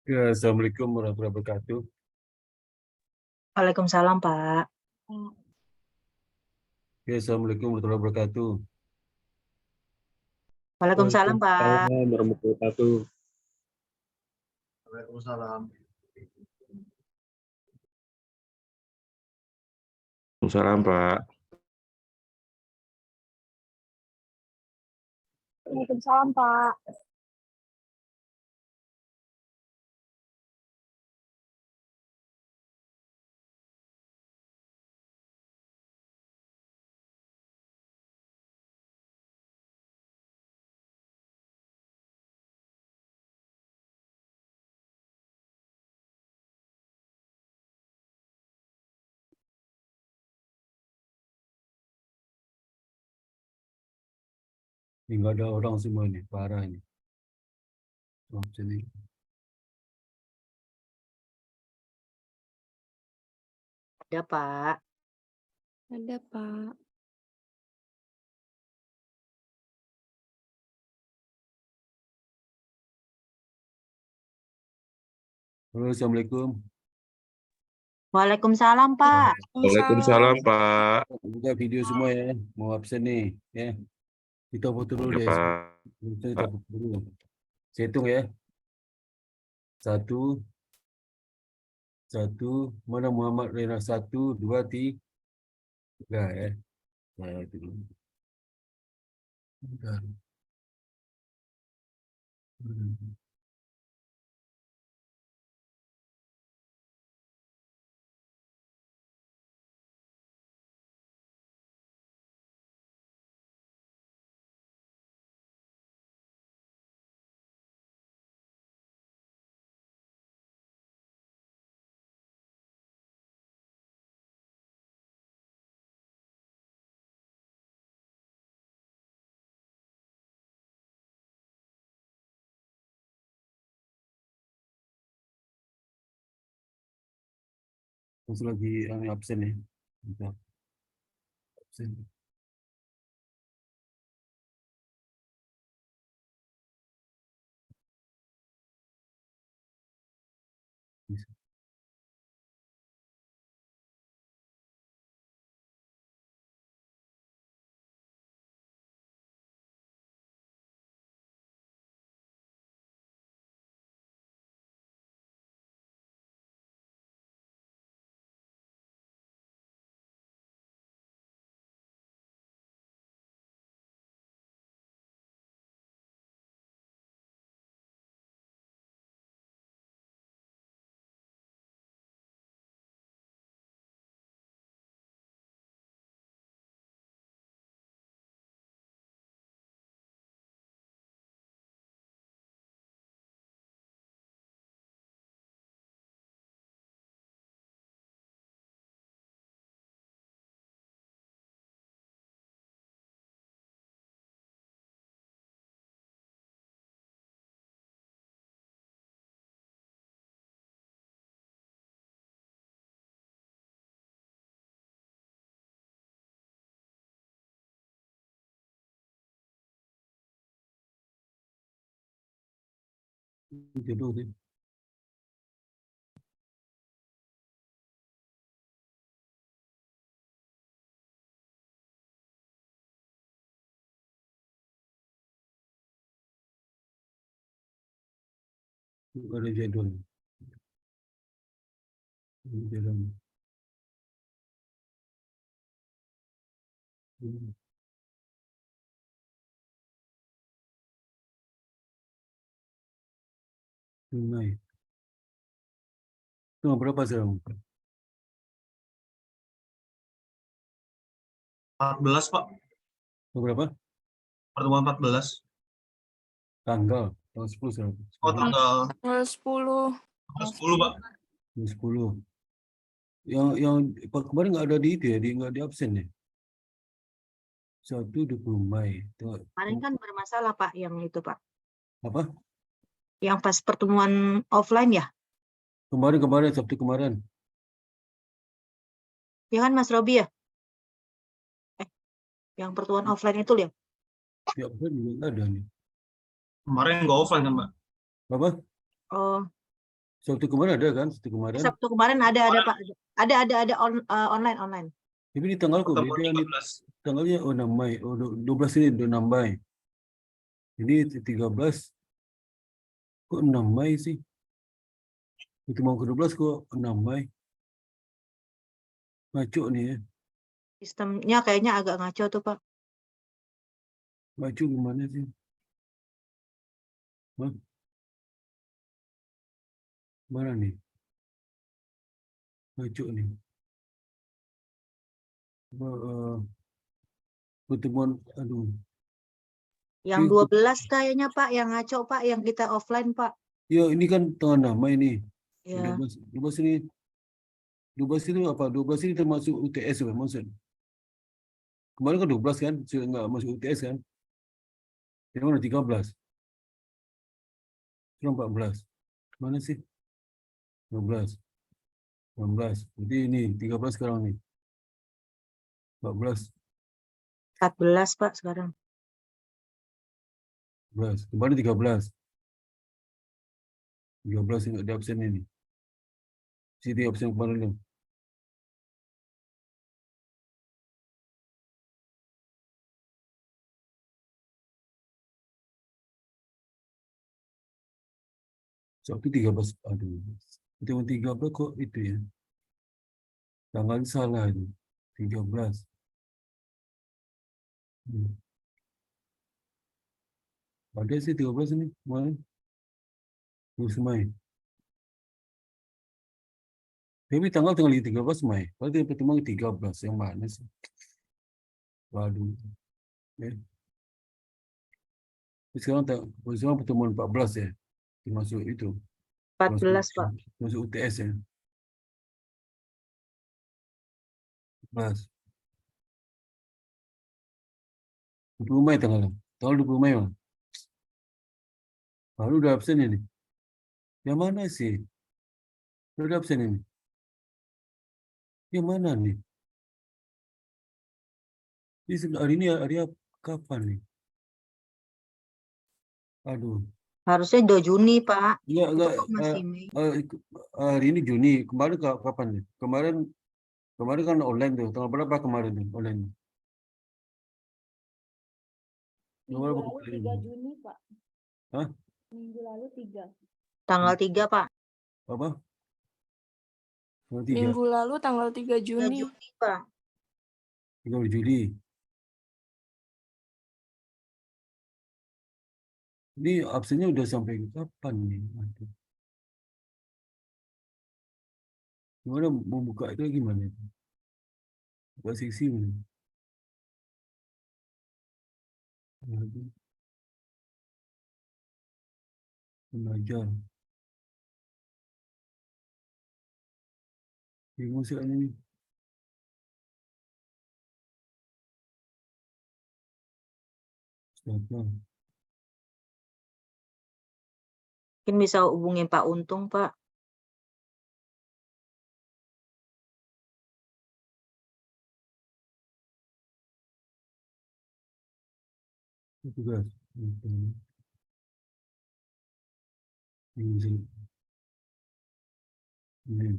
Ya, Assalamualaikum warahmatullahi wabarakatuh. Waalaikumsalam, Pak. Ya, Assalamualaikum warahmatullahi wabarakatuh. Waalaikumsalam, Pak. Waalaikumsalam warahmatullahi wabarakatuh. Waalaikumsalam. Waalaikumsalam, Pak. Waalaikumsalam, Pak. Ini nggak ada orang semua nih, parah ini. Oh, sini. Ada, Pak. Ada, Pak. Halo, Assalamualaikum. Waalaikumsalam, Pak. Waalaikumsalam, Pak. Buka video semua ya. Mau absen nih, ya. Kita foto dulu Ya, deh. Pak. Kita foto dulu. Saya hitung ya. Satu, satu. Mana Muhammad Rena? Satu, dua, tiga ya. Nah, itu dulu. Bentar. Terus lagi yang absen nih. Bentar. Absen. Itu dulu sih. Nggak ada jadwal. Ini jalan. Tunai. Itu berapa sekarang? 14, Pak. Itu berapa? Pertemuan 14. Tanggal. Tanggal 10 sekarang. Oh, tanggal 10. 10, Pak. Tanggal 10. Yang kemarin nggak ada di itu ya, nggak di absen ya. 1 Mei. Kemarin kan bermasalah, Pak, yang itu, Pak. Apa? Yang pas pertemuan offline ya? Kemarin Sabtu kemarin. Ya kan, Mas Robi ya? Yang pertemuan offline itu ya? Ya, kan juga nggak ada nih. Kemarin nggak offline kan, Pak? Apa? Oh, Sabtu kemarin ada kan? Sabtu kemarin. Sabtu kemarin ada Pak. Ada online. Tapi ini tanggal kok Pertemuan beda nih. 13. Tanggalnya 6 Mei. 12 ini 6 Mei. Ini 13. Kok 6 Mei sih? Pertemuan ke-12 kok 6 Mei. Ngaco nih ya. Sistemnya kayaknya agak ngaco tuh Pak. Ngaco gimana sih? Hah? Mana nih? Ngaco nih. Pertemuan, aduh. Yang 12 kayaknya Pak, yang ngaco Pak, yang kita offline Pak. Ya ini kan tanggal 6 Mei nih. Ya. 12 ini 12 itu apa? 12 ini termasuk UTS kan maksud. Kemarin kan 12 kan, sudah nggak masuk UTS kan? Yang mana 13? Cuma 14. Mana sih? 12. 16. Jadi ini 13 sekarang nih. 14. 14 Pak sekarang. 14. Kemarin 13. 13 yang nggak di absen ini. Sini absen kemarin kan. Sabtu 13. Aduh. Pertemuan 13 kok itu ya. Tanggal salah itu. 13. Ada sih 13 ini. Kemarin. 12 Mei. Tapi tanggal 13 Mei. Berarti pertemuan 13. Yang mana sih? Waduh. Ya. Sekarang pertemuan 14 ya. Termasuk itu. 14 Pak. Masuk UTS ya. 14. 20 Mei tanggalnya. Tanggal 20 Mei Bang. Baru udah absen ini. Yang mana sih? Udah absen ini. Yang mana nih? Hari ini hari kapan nih? Aduh. Harusnya 2 Juni Pak. Enggak, Itu kok masih Mei. hari ini Juni. Kemarin kapan nih? Kemarin kan online tuh. Tanggal berapa kemarin nih online? Minggu lalu 3 Juni, Pak. Hah? Minggu lalu 3. Tanggal 3 Pak. Apa? Tanggal 3. Minggu lalu tanggal 3 3 Juni. Juni Pak. 3 Juli. Ini absennya udah sampai kapan nih? Aduh. Gimana mau buka itu gimana? Buka sisi mana? Aduh. Belajar. Bingung sih ini. Siapa? Mungkin bisa hubungin Pak Untung Pak. Tugas. Ini. Ini.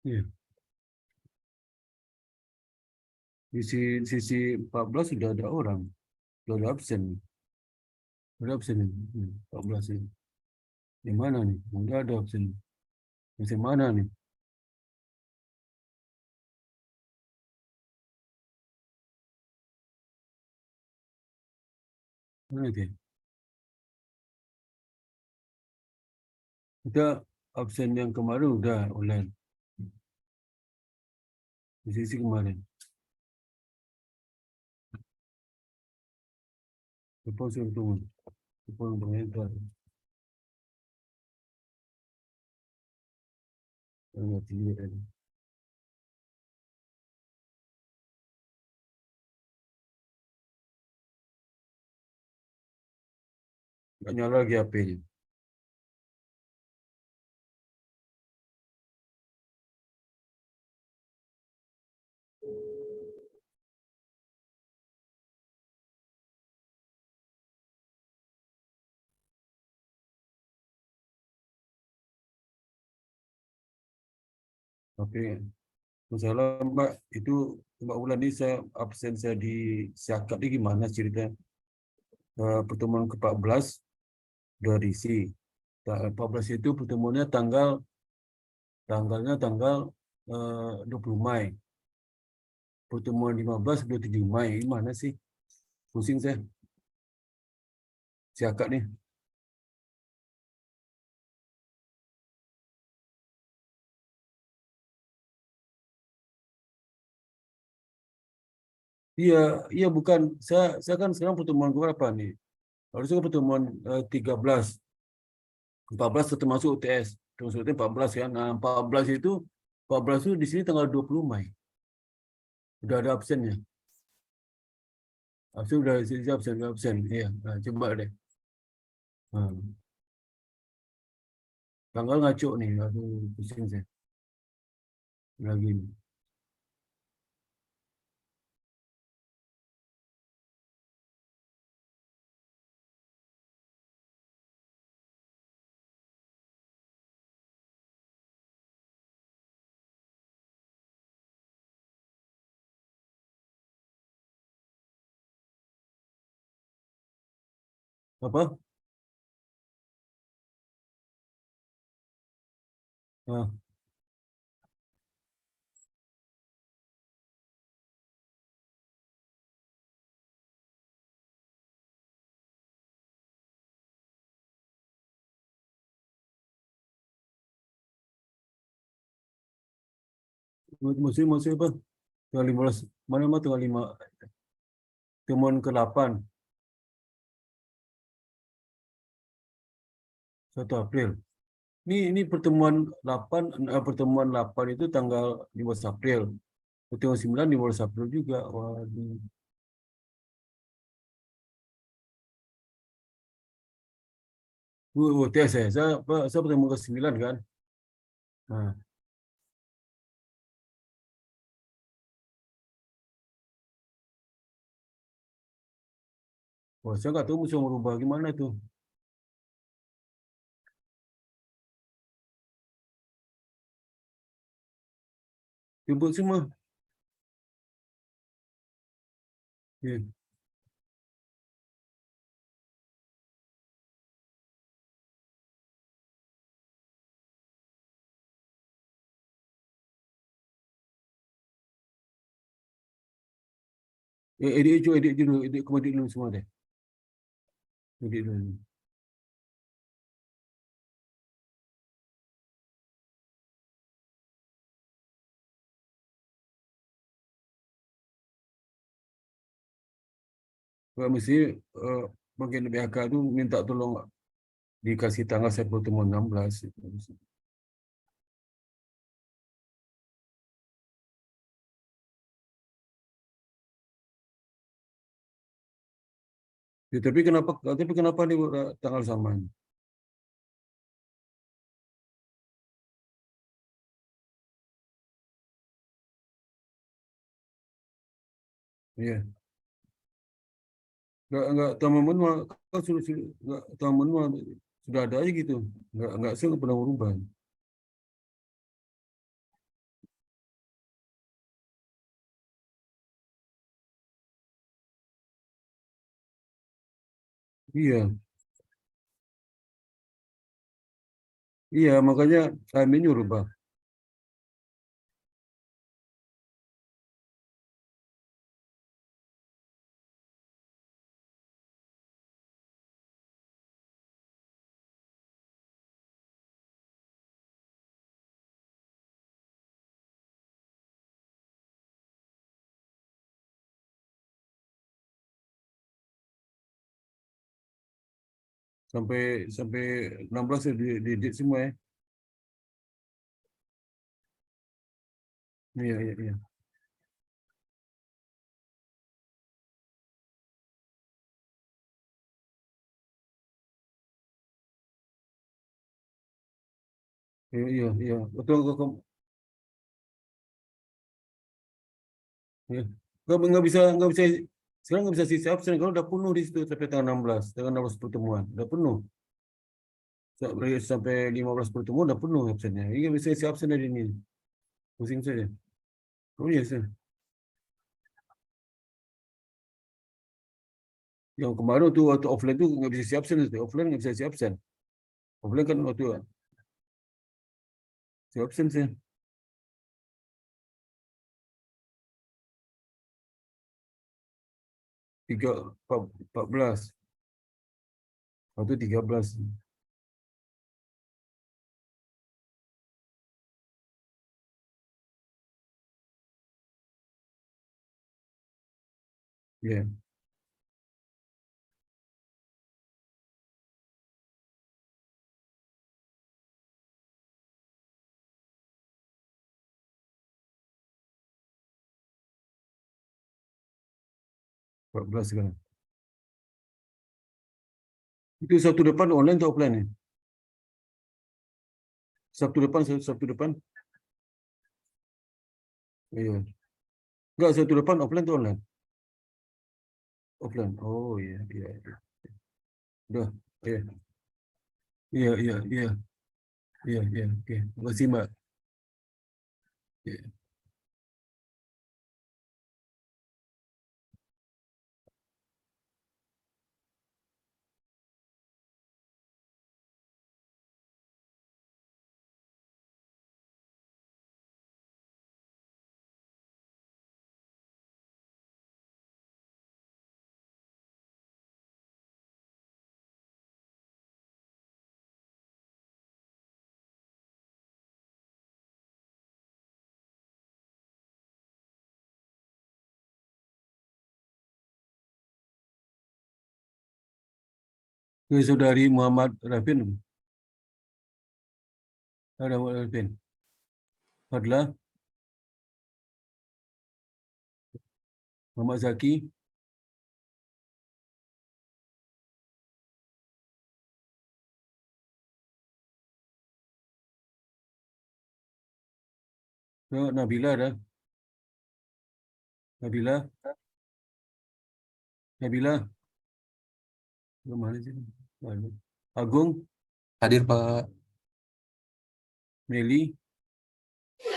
Iya. Di sisi 14 sudah ada orang. Sudah ada absen. Ada absen ini. 14 ini. Di mana nih? Udah ada absen. Masih mana nih? Mana dia? Kita absen yang kemarin udah online. Di sisi kemarin. Telepon suruh tunggu. Telepon pemerintah. Tiga tadi. Nggak nyala lagi HP-nya. Oke, masalah Mbak itu Mbak Wulan ini saya absen saya di Siakap ini gimana cerita pertemuan ke-14 udah diisi. 14 itu pertemuannya tanggalnya tanggal 20 Mei. Pertemuan 15 27 Mei. Gimana sih? Pusing saya. Siakap nih. Iya, iya bukan. Saya kan sekarang pertemuan berapa nih? Harusnya kan pertemuan 13. 14 termasuk UTS. Termasuk UTS 14 kan. Nah, 14 itu di sini tanggal 20 Mei. Udah ada absennya. Absen udah absen. Iya, nah, coba deh. Nah, tanggal ngaco nih. Aduh, pusing saya. Lagi. Apa? Ah, musim apa? Tanggal 15. Mana mah tanggal 5. Pertemuan ke-8. 1 April. Ini pertemuan 8 itu tanggal 15 April. Pertemuan 9 15 April juga. Waduh. Tes saya pertemuan ke-9 kan. Nah, wah, saya nggak tahu mesti merubah gimana tuh. Ribut semua. Ya, edit dulu, edit dulu semua deh. Edit dulu. Kalau mesti bagian BHK itu minta tolong dikasih tanggal saya pertemuan 16. Ya, tapi kenapa nih tanggal sama? Iya. Nggak teman-teman mah kan sudah nggak teman-teman mah sudah ada aja gitu. Nggak saya nggak pernah merubah. Iya, iya makanya kami nyuruh. Sampai sampai 16 ya di semua ya. Iya, iya, iya. Iya, iya, iya. Betul, ya. Nggak bisa, sekarang nggak bisa sisi absen kalau udah penuh di situ sampai tanggal 16 pertemuan, udah penuh. Sampai 15 pertemuan udah penuh absennya. Ini nggak bisa isi absen dari ini. Pusing saja. Oh iya, sir. Yang kemarin tuh waktu offline tuh nggak bisa isi absen itu. Offline nggak bisa isi absen. Offline kan waktu isi absen sih. 14. Waktu 13. Ya, 14 sekarang. Itu Sabtu depan online atau offline nih? Sabtu depan. Iya. Enggak, Sabtu depan offline atau online? Offline. Oh iya, iya, iya. Udah. Iya, iya, iya, iya, iya, iya. Oke. Terima kasih, Mbak. Iya. Oke, Saudari Muhammad Rafin. Ada Muhammad Rafin. Fadlah, Muhammad Zaki. Nabila ada. Nabila. Nabila. Mana sih? Ada. Agung. Hadir, Pak. Meli.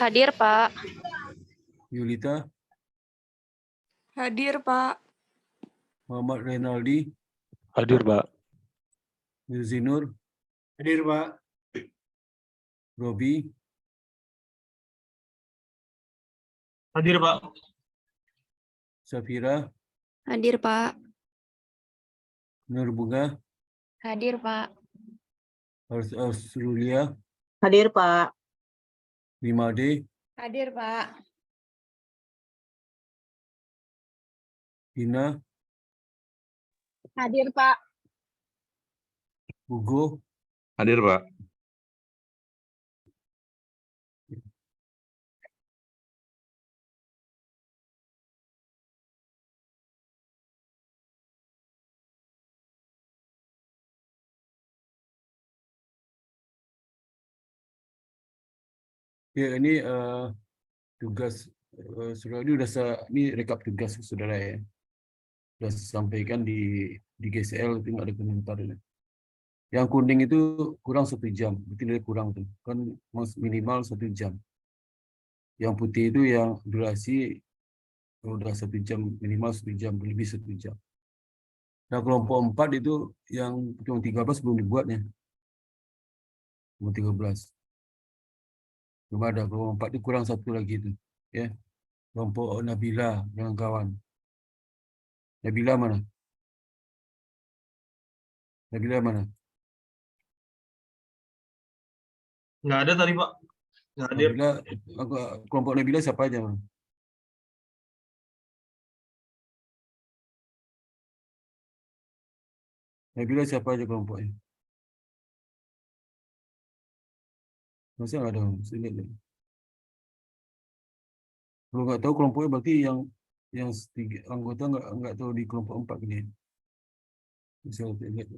Hadir, Pak. Yulita. Hadir, Pak. Muhammad Renaldi. Hadir, Pak. Yuzinur. Hadir, Pak. Robi. Hadir, Pak. Safira. Hadir, Pak. Nurbunga. Hadir, Pak. Australia. Hadir, Pak. Limade. Hadir, Pak. Hina. Hadir, Pak. Hugo. Hadir, Pak. Ya, ini tugas saudara ini ini rekap tugas saudara ya. Sudah sampaikan di GCL itu nggak ada komentar ini. Yang kuning itu kurang 1 jam, berarti nilai kurang tuh kan minimal 1 jam. Yang putih itu yang durasi udah 1 jam, minimal 1 jam, lebih 1 jam. Nah kelompok 4 itu yang 13 belum dibuatnya, kelompok 13. Cuma ada kelompok 4 itu kurang satu lagi itu, ya. Kelompok Nabila dengan kawan. Nabila mana? Nabila mana? Nggak ada tadi, Pak. Nggak hadir. Nabila, kelompok Nabila siapa aja? Mana? Nabila siapa aja kelompoknya? Masa nggak ada? Sini. Kalau nggak tahu kelompoknya berarti yang tiga anggota nggak tahu di kelompok 4 ini. Bisa lihat.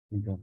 Bentar.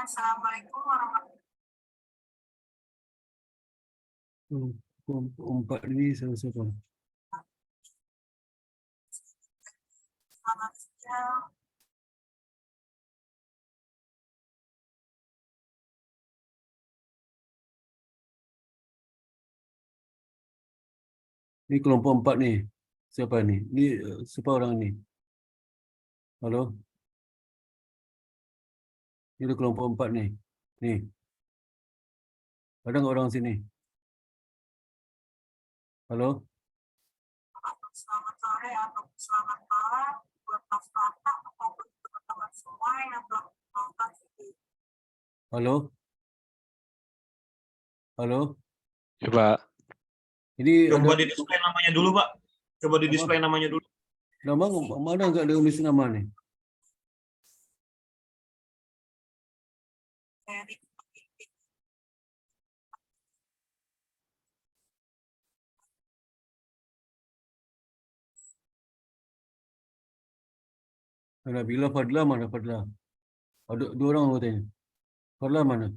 Assalamualaikum warahmatullahi Kelompok 4 ini siapa? wabarakatuh. Ini kelompok 4 nih. Siapa nih? Ini siapa orang ini? Halo? Ini ada kelompok 4 nih. Nih. Ada nggak orang sini? Halo? Selamat sore atau selamat malam buat Mas Bapak maupun teman-teman semua yang belum nonton ini. Halo? Halo? Ya, Pak. Ini Coba ada di display namanya dulu, Pak. Coba di display namanya dulu. nama mana nggak ada tulis nama nih? Dari Nabila Fadla mana Fadla? Ada 2 orang katanya. Fadla mana?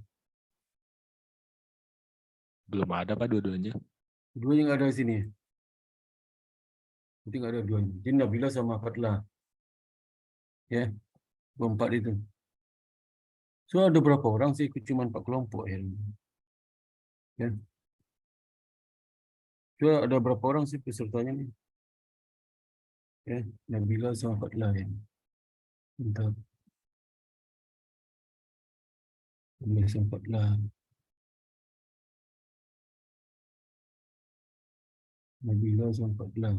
Belum ada, Pak, dua-duanya. Dua yang ada di sini. Nanti nggak ada 2. Jadi Nabila sama Fadla. Ya, 4 itu. So ada berapa orang sih? Cuma 4 kelompok ya. Ya. So ada berapa orang sih pesertanya nih? Ya, Nabila sama Fadla ya. Bentar. Nabila sama Fadla. Nabila sama Fadla.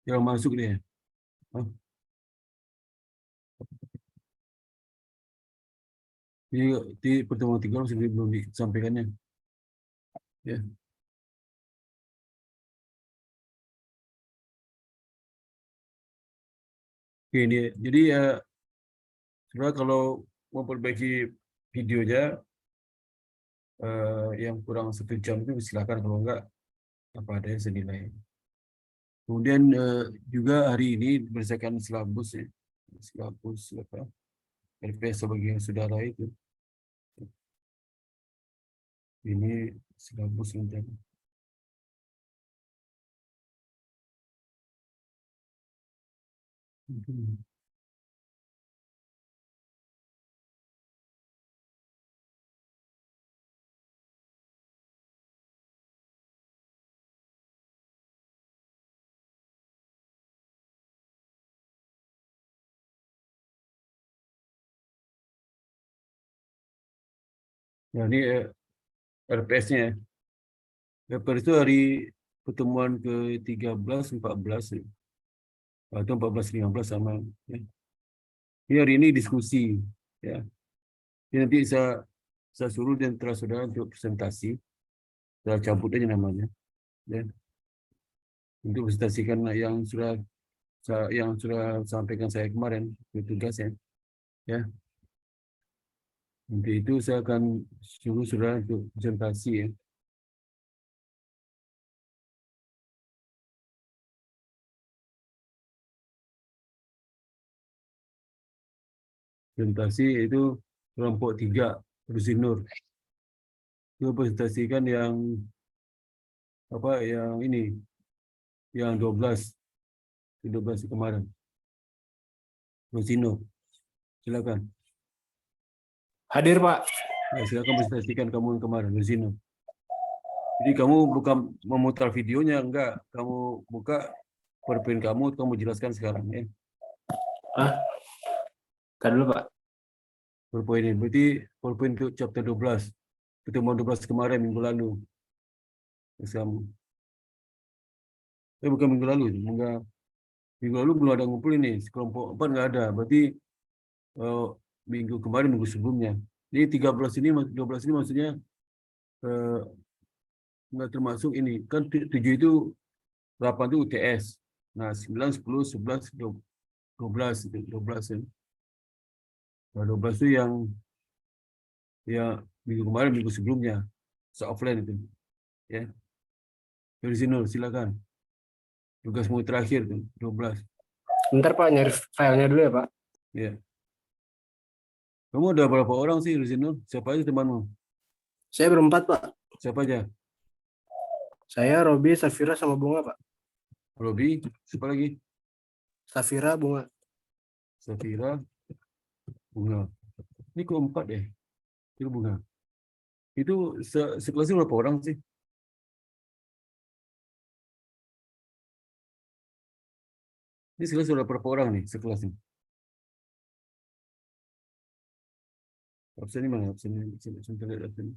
Yang masuk dia. Hah? Di pertemuan 3 orang sendiri belum disampaikannya. Ya. Oke, ini jadi ya sebenarnya kalau memperbaiki videonya yang kurang 1 jam itu silakan, kalau enggak apa ada yang senilai. Kemudian juga hari ini berdasarkan silabus ya, silabus apa LPS sebagai saudara itu, ini silabus untuk ya, ini RPS-nya. RPS itu hari pertemuan ke-13, 14 atau 14, 15 sama. Ya. Ini hari ini diskusi. Ya. Jadi nanti saya suruh dan saudara untuk presentasi. Saya cabut aja namanya. Ya. Untuk presentasikan yang sudah sampaikan saya kemarin ke tugas ya. Ya. Nanti itu saya akan suruh saudara untuk presentasi ya. Presentasi itu kelompok 3 Rusinur. Itu presentasikan yang ini yang 12 kemarin. Rusinur. Silakan. Hadir, Pak. Ya, silakan presentasikan kamu yang kemarin Rusinur. Jadi kamu bukan memutar videonya, enggak. Kamu buka PowerPoint kamu jelaskan sekarang ya. Tadi dulu, Pak. PowerPoint ini. Berarti PowerPoint untuk chapter 12. Pertemuan 12 kemarin minggu lalu. Kamu. Bukan minggu lalu. Minggu lalu belum ada ngumpul ini. Kelompok 4 enggak ada. Berarti minggu kemarin, minggu sebelumnya. Jadi 12 ini maksudnya enggak termasuk ini. Kan 7 itu 8 itu UTS. Nah, 9, 10, 11, 12 ya. Nah, 12 itu yang minggu kemarin, minggu sebelumnya. Offline itu. Ya. Dari sini silakan. Tugasmu terakhir tuh, 12. Bentar, Pak, nyari filenya dulu ya, Pak. Ya. Kamu ada berapa orang sih di sini? Siapa aja temanmu? Saya berempat, Pak. Siapa aja? Saya, Robi, Safira, sama Bunga, Pak. Robi, siapa lagi? Safira, Bunga. Safira, Bunga. Ini kok 4 deh. Itu Bunga. Itu sekelasnya berapa orang sih? Ini sekelas sudah berapa orang nih sekelasnya? Absen ini mana? Absen terlihat absen.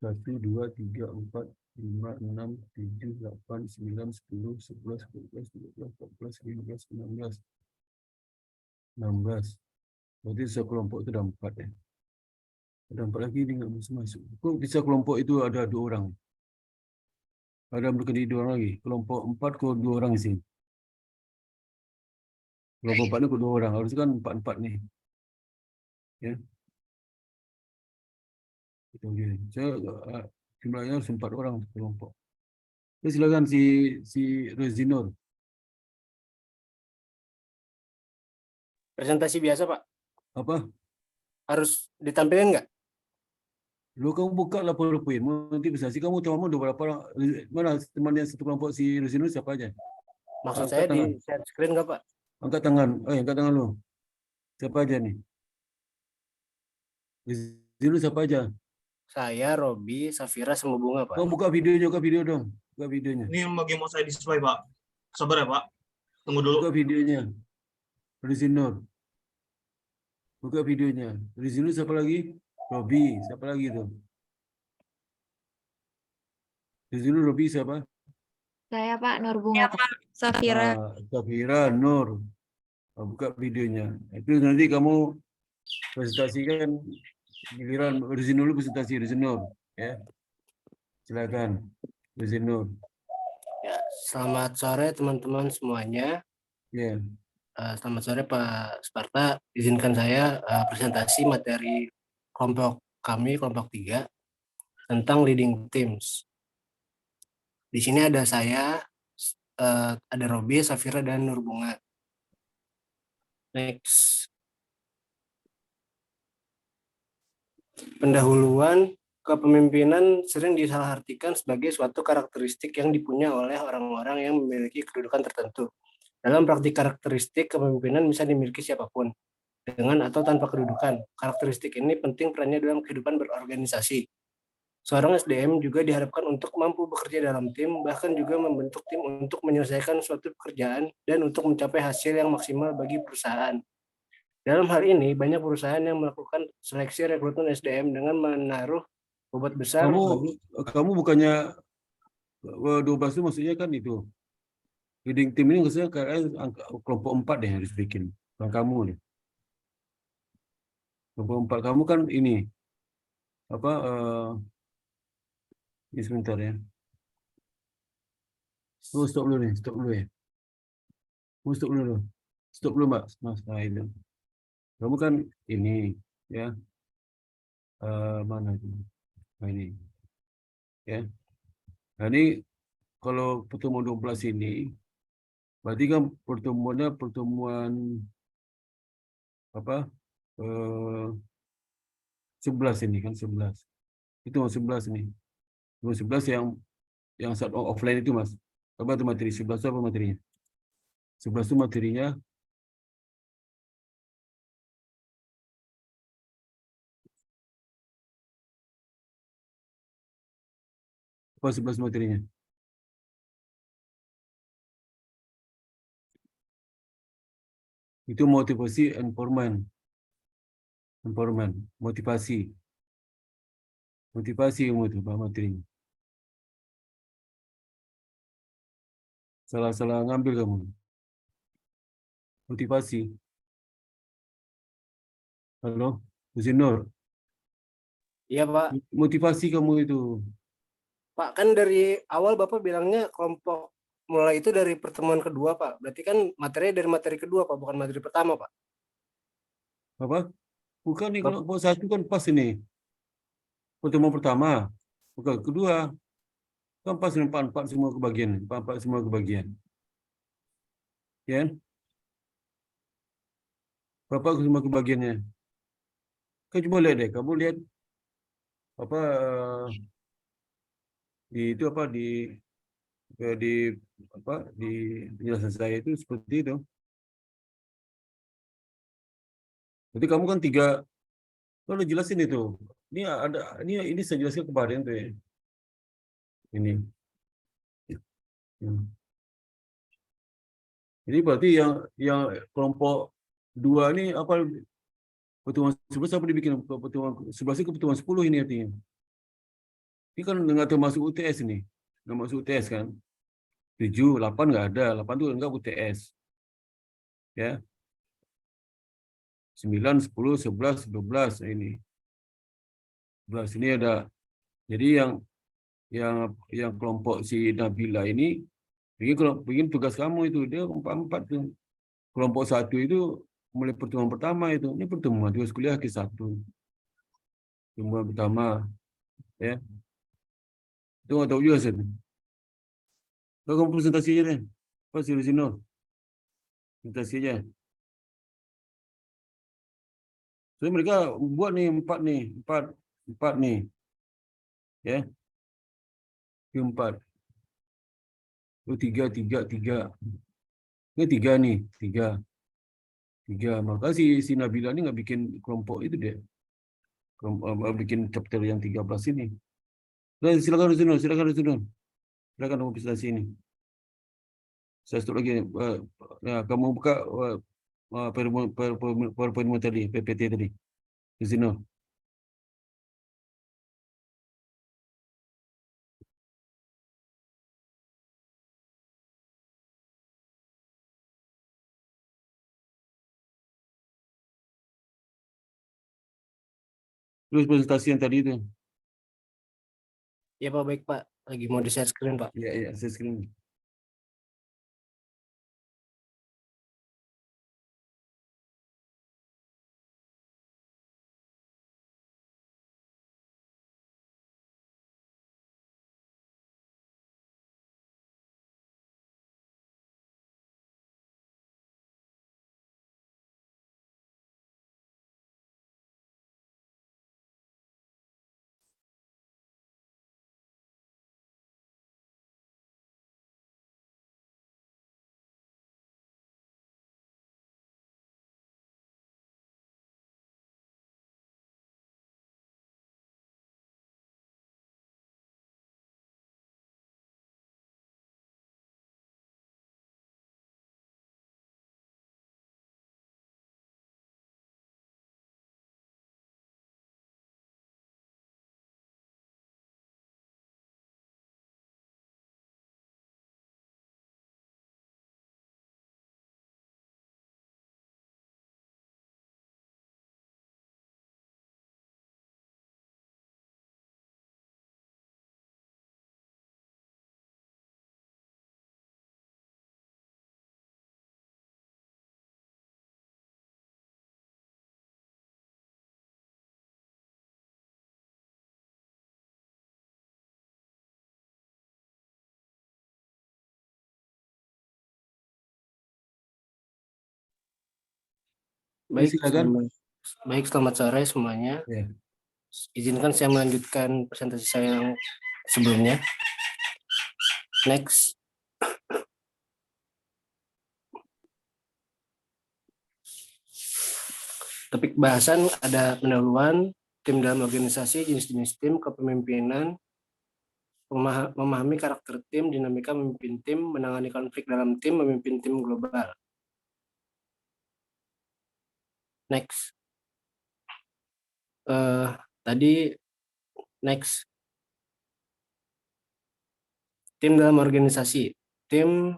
Satu, 2, 3, 4, 5, 6, 7, 8, 9, 10, 11, 12, 13, 14, 15, 16. 16. Berarti sekelompok itu ada 4 ya. Ada 4 lagi ini nggak masuk. Kok bisa kelompok itu ada 2 orang? Ada berkedip 2 orang lagi. Kelompok 4 kok 2 orang sih. Kelompok 4 ini kok 2 orang. Harusnya kan 4-4 nih. Ya. Itu dia. Jumlahnya harus 4 orang kelompok. Ya, silakan si Rezinur. Presentasi biasa, Pak. Apa? Harus ditampilkan nggak? Lu kamu buka lah PowerPoint, nanti bisa sih kamu temanmu udah berapa orang? Mana teman yang satu kelompok si Rezinur siapa aja? Maksud Angkat saya tangan. di share screen nggak, Pak? Angkat tangan. Angkat tangan lu. Siapa aja nih? Rezinur siapa aja? Saya, Robi, Safira, sama Bunga, Pak. Kamu buka videonya, buka video dong. Buka videonya. Ini lagi mau saya display, Pak. Sabar ya, Pak. Tunggu dulu. Buka videonya. Rezinur. Buka videonya. Rezinur siapa lagi? Robi. Siapa lagi tuh? Rezinur, Robi siapa? Saya Pak Nur Bunga, Pak. Safira. Safira, Nur. Buka videonya. Itu nanti kamu presentasikan giliran Rezinur dulu presentasi Rezinur. Ya. Silakan. Rezinur. Ya, selamat sore teman-teman semuanya. Ya. Selamat sore Pak Sparta. Izinkan saya presentasi materi kelompok kami, kelompok 3, tentang leading teams. Di sini ada saya, ada Robi, Safira, dan Nur Bunga. Next. Pendahuluan kepemimpinan sering disalahartikan sebagai suatu karakteristik yang dipunya oleh orang-orang yang memiliki kedudukan tertentu. Dalam praktik karakteristik, kepemimpinan bisa dimiliki siapapun, dengan atau tanpa kedudukan. Karakteristik ini penting perannya dalam kehidupan berorganisasi. Seorang SDM juga diharapkan untuk mampu bekerja dalam tim, bahkan juga membentuk tim untuk menyelesaikan suatu pekerjaan dan untuk mencapai hasil yang maksimal bagi perusahaan. Dalam hal ini, banyak perusahaan yang melakukan seleksi rekrutmen SDM dengan menaruh bobot besar Kamu bagi kamu bukannya 12 itu maksudnya kan itu. Leading team ini maksudnya kelompok 4 deh harus bikin. Bukan kamu nih. Kelompok 4 kamu kan ini apa ini sebentar ya. Oh, stop dulu nih, stop dulu ya. Oh, stop dulu. Stop dulu, Mbak. Mas, nah, itu. Kamu kan ini ya mana itu? Nah, ini ya. Nah, ini kalau pertemuan 12 ini berarti kan pertemuannya pertemuan apa? Eh, 11 ini kan 11. Itu 11 nih. 11 yang saat offline itu, Mas. Apa itu materi? 11 itu apa materinya? 11 itu materinya apa 11 materinya? Itu motivasi empowerment, motivasi kamu itu Pak materinya. Salah-salah ngambil kamu. Motivasi. Halo, Husinur. ya Pak. Motivasi kamu itu. Pak, kan dari awal Bapak bilangnya kelompok mulai itu dari pertemuan kedua, Pak. Berarti kan materinya dari materi kedua, Pak, bukan materi pertama, Pak. Apa? Bukan nih kalau satu kan pas ini. Pertemuan pertama. Bukan kedua. Kan pas ini empat semua kebagian. Empat semua kebagian. Ya. Bapak semua kebagiannya. Kau coba lihat deh. Kamu lihat apa di itu apa di apa di penjelasan saya itu seperti itu. Jadi kamu kan tiga, lo udah jelasin itu. Ini ada ini saya jelaskan kemarin tuh ya. Ini. Hmm. Jadi berarti yang kelompok dua ini apa pertemuan 11 apa dibikin pertemuan 11 itu pertemuan 10 ini artinya. Ini kan nggak termasuk UTS ini. Nggak masuk UTS kan. 7, 8 nggak ada. 8 itu enggak UTS. Ya. 9, 10, 11, 12 ini. 11 ini ada. Jadi yang kelompok si Nabila ini bikin tugas kamu itu dia empat tuh. Kelompok satu itu mulai pertemuan pertama itu. Ini pertemuan tugas kuliah ke satu. Pertemuan pertama ya. Itu nggak tahu juga sih. Kalau kamu presentasi aja deh. Pas di sini presentasi aja. Jadi mereka buat nih empat nih ya. Empat. Oh, tiga. Ini tiga nih, tiga. Maka si Nabila ini nggak bikin kelompok itu deh. Bikin chapter yang 13 ini. Nah, silakan Rusunul. Silakan kamu presentasi ini. Saya stop lagi. Ya, kamu buka PowerPoint tadi, PPT tadi. Rusunul. Terus presentasi yang tadi itu. Ya, Pak, baik, Pak. Lagi mau di-share screen, Pak. Ya, saya screen. Baik, silakan. selamat sore semuanya. Ya. Izinkan saya melanjutkan presentasi saya yang sebelumnya. Next. Topik bahasan ada pendahuluan, tim dalam organisasi, jenis-jenis tim, kepemimpinan, memahami karakter tim, dinamika memimpin tim, menangani konflik dalam tim, memimpin tim global. Next. Next. Tim dalam organisasi. Tim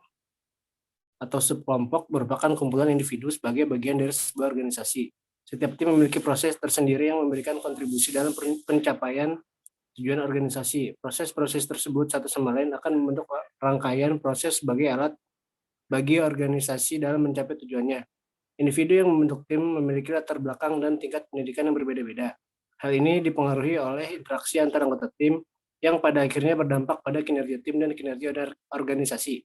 atau subkelompok merupakan kumpulan individu sebagai bagian dari sebuah organisasi. Setiap tim memiliki proses tersendiri yang memberikan kontribusi dalam pencapaian tujuan organisasi. Proses-proses tersebut satu sama lain akan membentuk rangkaian proses sebagai alat bagi organisasi dalam mencapai tujuannya. Individu yang membentuk tim memiliki latar belakang dan tingkat pendidikan yang berbeda-beda. Hal ini dipengaruhi oleh interaksi antar anggota tim yang pada akhirnya berdampak pada kinerja tim dan kinerja organisasi.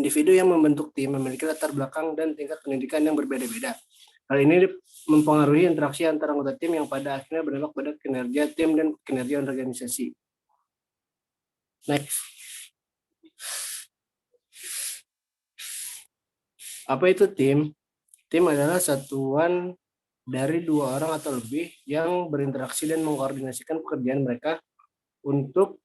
Individu yang membentuk tim memiliki latar belakang dan tingkat pendidikan yang berbeda-beda. Hal ini mempengaruhi interaksi antar anggota tim yang pada akhirnya berdampak pada kinerja tim dan kinerja organisasi. Next. Apa itu tim? Tim adalah satuan dari 2 orang atau lebih yang berinteraksi dan mengkoordinasikan pekerjaan mereka untuk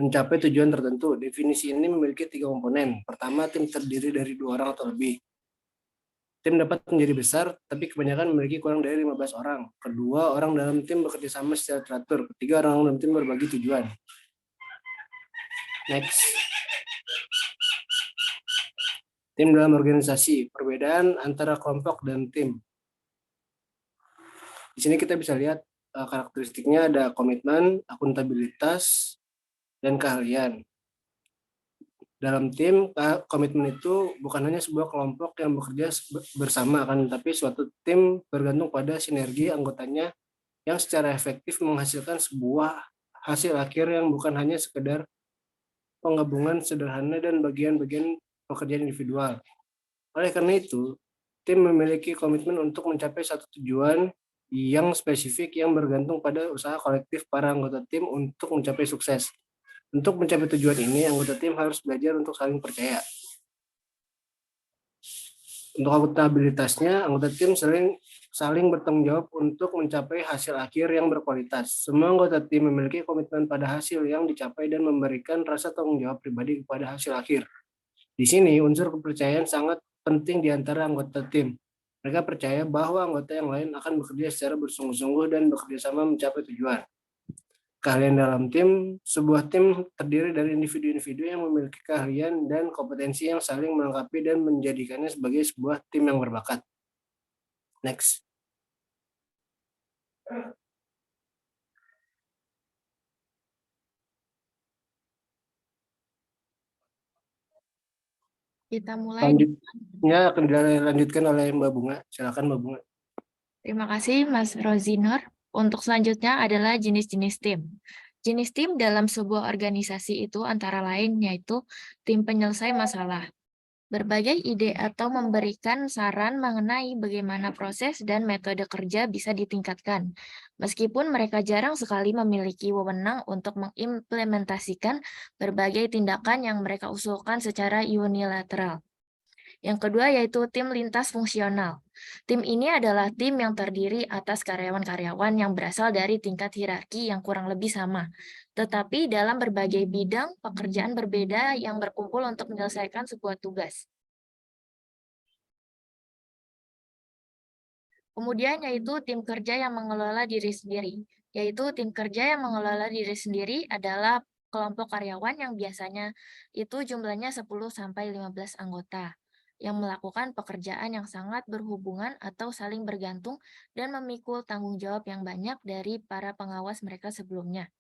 mencapai tujuan tertentu. Definisi ini memiliki 3 komponen. Pertama, tim terdiri dari 2 orang atau lebih. Tim dapat menjadi besar, tapi kebanyakan memiliki kurang dari 15 orang. Kedua, orang dalam tim bekerja sama secara teratur. Ketiga, orang dalam tim berbagi tujuan. Next. Tim dalam organisasi. Perbedaan antara kelompok dan tim. Di sini kita bisa lihat karakteristiknya ada komitmen, akuntabilitas, dan keahlian. Dalam tim, komitmen itu bukan hanya sebuah kelompok yang bekerja bersama, tapi suatu tim bergantung pada sinergi anggotanya yang secara efektif menghasilkan sebuah hasil akhir yang bukan hanya sekedar penggabungan sederhana dan bagian-bagian pekerjaan individual. Oleh karena itu, tim memiliki komitmen untuk mencapai satu tujuan yang spesifik yang bergantung pada usaha kolektif para anggota tim untuk mencapai sukses. Untuk mencapai tujuan ini, anggota tim harus belajar untuk saling percaya. Untuk akuntabilitasnya, anggota tim saling bertanggung jawab untuk mencapai hasil akhir yang berkualitas. Semua anggota tim memiliki komitmen pada hasil yang dicapai dan memberikan rasa tanggung jawab pribadi kepada hasil akhir. Di sini, unsur kepercayaan sangat penting di antara anggota tim. Mereka percaya bahwa anggota yang lain akan bekerja secara bersungguh-sungguh dan bekerja sama mencapai tujuan. Keahlian dalam tim, sebuah tim terdiri dari individu-individu yang memiliki keahlian dan kompetensi yang saling melengkapi dan menjadikannya sebagai sebuah tim yang berbakat. Next. Kita mulai. Selanjutnya akan dilanjutkan oleh Mbak Bunga. Silakan Mbak Bunga. Terima kasih Mas Rozinor. Untuk selanjutnya adalah jenis-jenis tim. Jenis tim dalam sebuah organisasi itu antara lain yaitu tim penyelesai masalah. Berbagai ide atau memberikan saran mengenai bagaimana proses dan metode kerja bisa ditingkatkan. Meskipun mereka jarang sekali memiliki wewenang untuk mengimplementasikan berbagai tindakan yang mereka usulkan secara unilateral. Yang kedua yaitu tim lintas fungsional. Tim ini adalah tim yang terdiri atas karyawan-karyawan yang berasal dari tingkat hierarki yang kurang lebih sama, tetapi dalam berbagai bidang pekerjaan berbeda yang berkumpul untuk menyelesaikan sebuah tugas. Kemudian yaitu tim kerja yang mengelola diri sendiri. Yaitu tim kerja yang mengelola diri sendiri adalah kelompok karyawan yang biasanya itu jumlahnya 10-15 anggota yang melakukan pekerjaan yang sangat berhubungan atau saling bergantung dan memikul tanggung jawab yang banyak dari para pengawas mereka sebelumnya.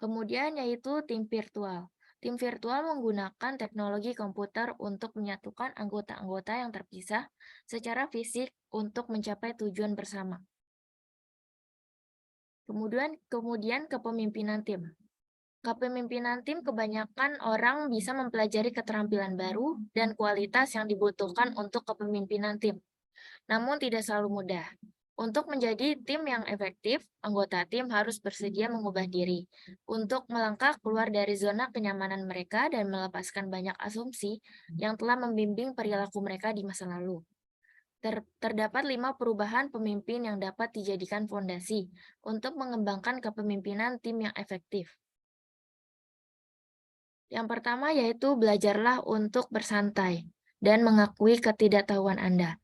Kemudian yaitu tim virtual. Tim virtual menggunakan teknologi komputer untuk menyatukan anggota-anggota yang terpisah secara fisik untuk mencapai tujuan bersama. Kemudian kepemimpinan tim. Kepemimpinan tim kebanyakan orang bisa mempelajari keterampilan baru dan kualitas yang dibutuhkan untuk kepemimpinan tim. namun tidak selalu mudah. Untuk menjadi tim yang efektif, anggota tim harus bersedia mengubah diri untuk melangkah keluar dari zona kenyamanan mereka dan melepaskan banyak asumsi yang telah membimbing perilaku mereka di masa lalu. Terdapat 5 perubahan pemimpin yang dapat dijadikan fondasi untuk mengembangkan kepemimpinan tim yang efektif. Yang pertama yaitu belajarlah untuk bersantai dan mengakui ketidaktahuan Anda.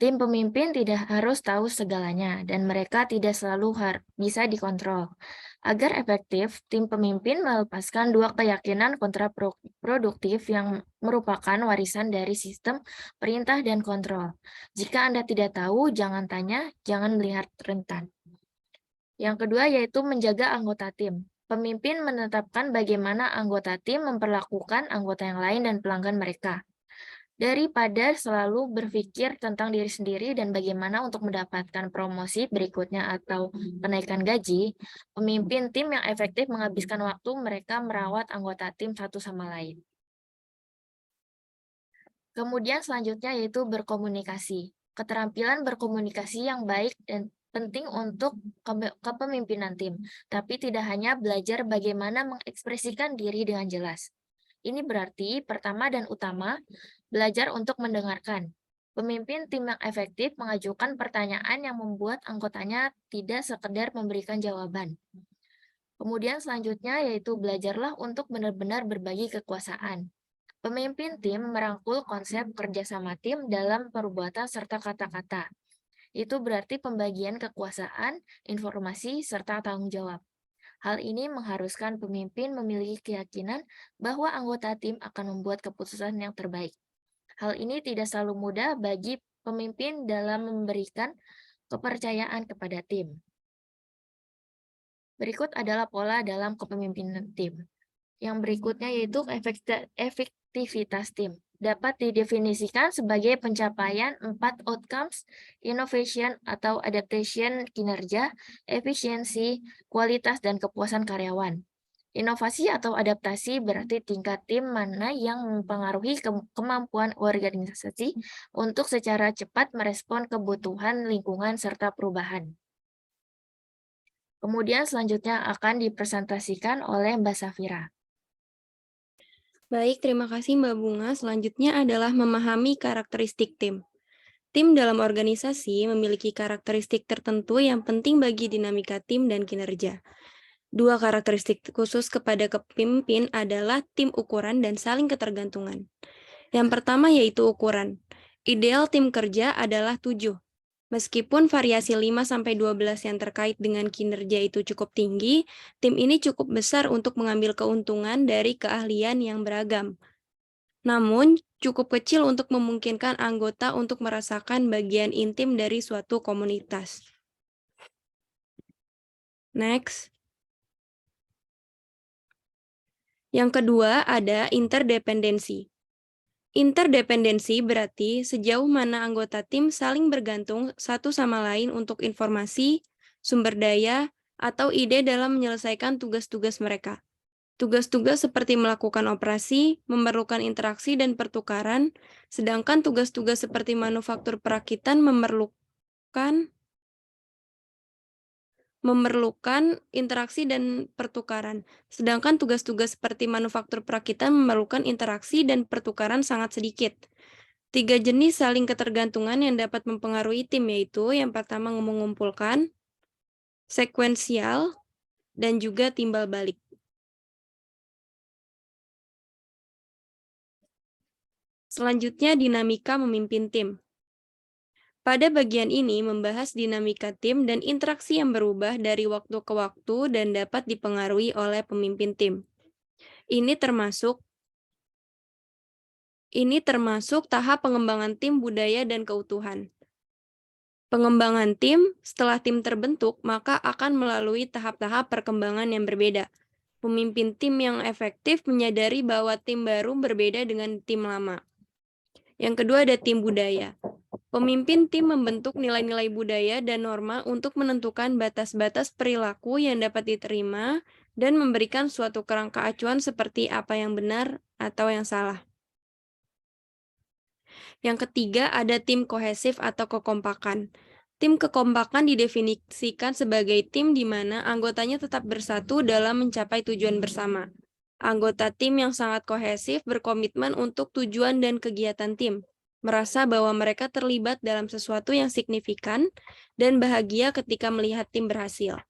Tim pemimpin tidak harus tahu segalanya dan mereka tidak selalu bisa dikontrol. Agar efektif, tim pemimpin melepaskan 2 keyakinan kontraproduktif yang merupakan warisan dari sistem perintah dan kontrol. Jika Anda tidak tahu, jangan tanya, jangan melihat rentan. Yang kedua yaitu menjaga anggota tim. Pemimpin menetapkan bagaimana anggota tim memperlakukan anggota yang lain dan pelanggan mereka. Daripada selalu berpikir tentang diri sendiri dan bagaimana untuk mendapatkan promosi berikutnya atau kenaikan gaji, pemimpin tim yang efektif menghabiskan waktu mereka merawat anggota tim satu sama lain. Kemudian selanjutnya yaitu berkomunikasi. Keterampilan berkomunikasi yang baik dan penting untuk kepemimpinan tim, tapi tidak hanya belajar bagaimana mengekspresikan diri dengan jelas. Ini berarti pertama dan utama, belajar untuk mendengarkan. Pemimpin tim yang efektif mengajukan pertanyaan yang membuat anggotanya tidak sekedar memberikan jawaban. Kemudian selanjutnya yaitu belajarlah untuk benar-benar berbagi kekuasaan. Pemimpin tim merangkul konsep kerjasama tim dalam perbuatan serta kata-kata. Itu berarti pembagian kekuasaan, informasi, serta tanggung jawab. Hal ini mengharuskan pemimpin memiliki keyakinan bahwa anggota tim akan membuat keputusan yang terbaik. Hal ini tidak selalu mudah bagi pemimpin dalam memberikan kepercayaan kepada tim. Berikut adalah pola dalam kepemimpinan tim. Yang berikutnya yaitu efektivitas tim. Dapat didefinisikan sebagai pencapaian 4 outcomes, innovation atau adaptation kinerja, efisiensi, kualitas, dan kepuasan karyawan. Inovasi atau adaptasi berarti tingkat tim mana yang mempengaruhi kemampuan organisasi untuk secara cepat merespon kebutuhan lingkungan serta perubahan. Kemudian selanjutnya akan dipresentasikan oleh Mbak Safira. Baik, terima kasih Mbak Bunga. Selanjutnya adalah memahami karakteristik tim. Tim dalam organisasi memiliki karakteristik tertentu yang penting bagi dinamika tim dan kinerja. 2 karakteristik khusus kepada kepemimpin adalah tim ukuran dan saling ketergantungan. Yang pertama yaitu ukuran. Ideal tim kerja adalah 7. Meskipun variasi 5-12 yang terkait dengan kinerja itu cukup tinggi, tim ini cukup besar untuk mengambil keuntungan dari keahlian yang beragam. Namun, cukup kecil untuk memungkinkan anggota untuk merasakan bagian intim dari suatu komunitas. Next. Yang kedua ada interdependensi. Interdependensi berarti sejauh mana anggota tim saling bergantung satu sama lain untuk informasi, sumber daya, atau ide dalam menyelesaikan tugas-tugas mereka. Tugas-tugas seperti melakukan operasi, memerlukan interaksi dan pertukaran, sedangkan tugas-tugas seperti manufaktur perakitan memerlukan interaksi dan pertukaran. Sedangkan tugas-tugas seperti manufaktur perakitan memerlukan interaksi dan pertukaran sangat sedikit. 3 jenis saling ketergantungan yang dapat mempengaruhi tim yaitu yang pertama mengumpulkan, sekuensial, dan juga timbal balik. Selanjutnya dinamika memimpin tim. Pada bagian ini membahas dinamika tim dan interaksi yang berubah dari waktu ke waktu dan dapat dipengaruhi oleh pemimpin tim. Ini termasuk tahap pengembangan tim budaya dan keutuhan. Pengembangan tim, setelah tim terbentuk, maka akan melalui tahap-tahap perkembangan yang berbeda. Pemimpin tim yang efektif menyadari bahwa tim baru berbeda dengan tim lama. Yang kedua ada tim budaya. Pemimpin tim membentuk nilai-nilai budaya dan norma untuk menentukan batas-batas perilaku yang dapat diterima dan memberikan suatu kerangka acuan seperti apa yang benar atau yang salah. Yang ketiga, ada tim kohesif atau kekompakan. Tim kekompakan didefinisikan sebagai tim di mana anggotanya tetap bersatu dalam mencapai tujuan bersama. Anggota tim yang sangat kohesif berkomitmen untuk tujuan dan kegiatan tim, merasa bahwa mereka terlibat dalam sesuatu yang signifikan dan bahagia ketika melihat tim berhasil.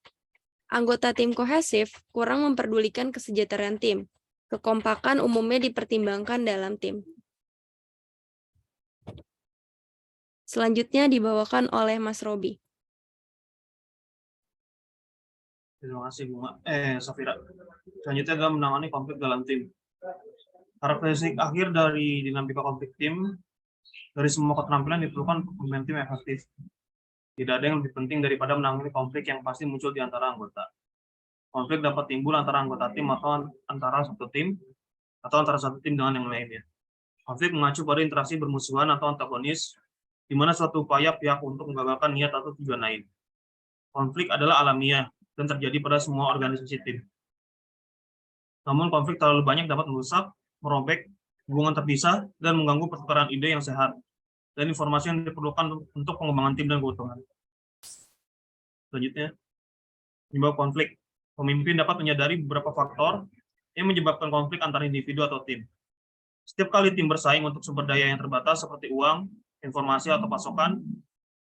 Anggota tim kohesif kurang memperdulikan kesejahteraan tim. Kekompakan umumnya dipertimbangkan dalam tim. Selanjutnya dibawakan oleh Mas Robi. Terima kasih Bu Safira. Selanjutnya adalah menangani konflik dalam tim. Karakteristik akhir dari dinamika konflik tim, dari semua keterampilan diperlukan untuk pemimpin tim efektif. Tidak ada yang lebih penting daripada menangani konflik yang pasti muncul di antara anggota. Konflik dapat timbul antara anggota tim atau antara satu tim, atau antara satu tim dengan yang lainnya. Konflik mengacu pada interaksi bermusuhan atau antagonis, di mana suatu upaya pihak untuk menggagalkan niat atau tujuan lain. Konflik adalah alamiah dan terjadi pada semua organisasi tim. Namun konflik terlalu banyak dapat merusak, merobek hubungan terpisah, dan mengganggu pertukaran ide yang sehat dan informasi yang diperlukan untuk pengembangan tim dan keutuhan. Selanjutnya, penyebab konflik. Pemimpin dapat menyadari beberapa faktor yang menyebabkan konflik antara individu atau tim. Setiap kali tim bersaing untuk sumber daya yang terbatas seperti uang, informasi, atau pasokan,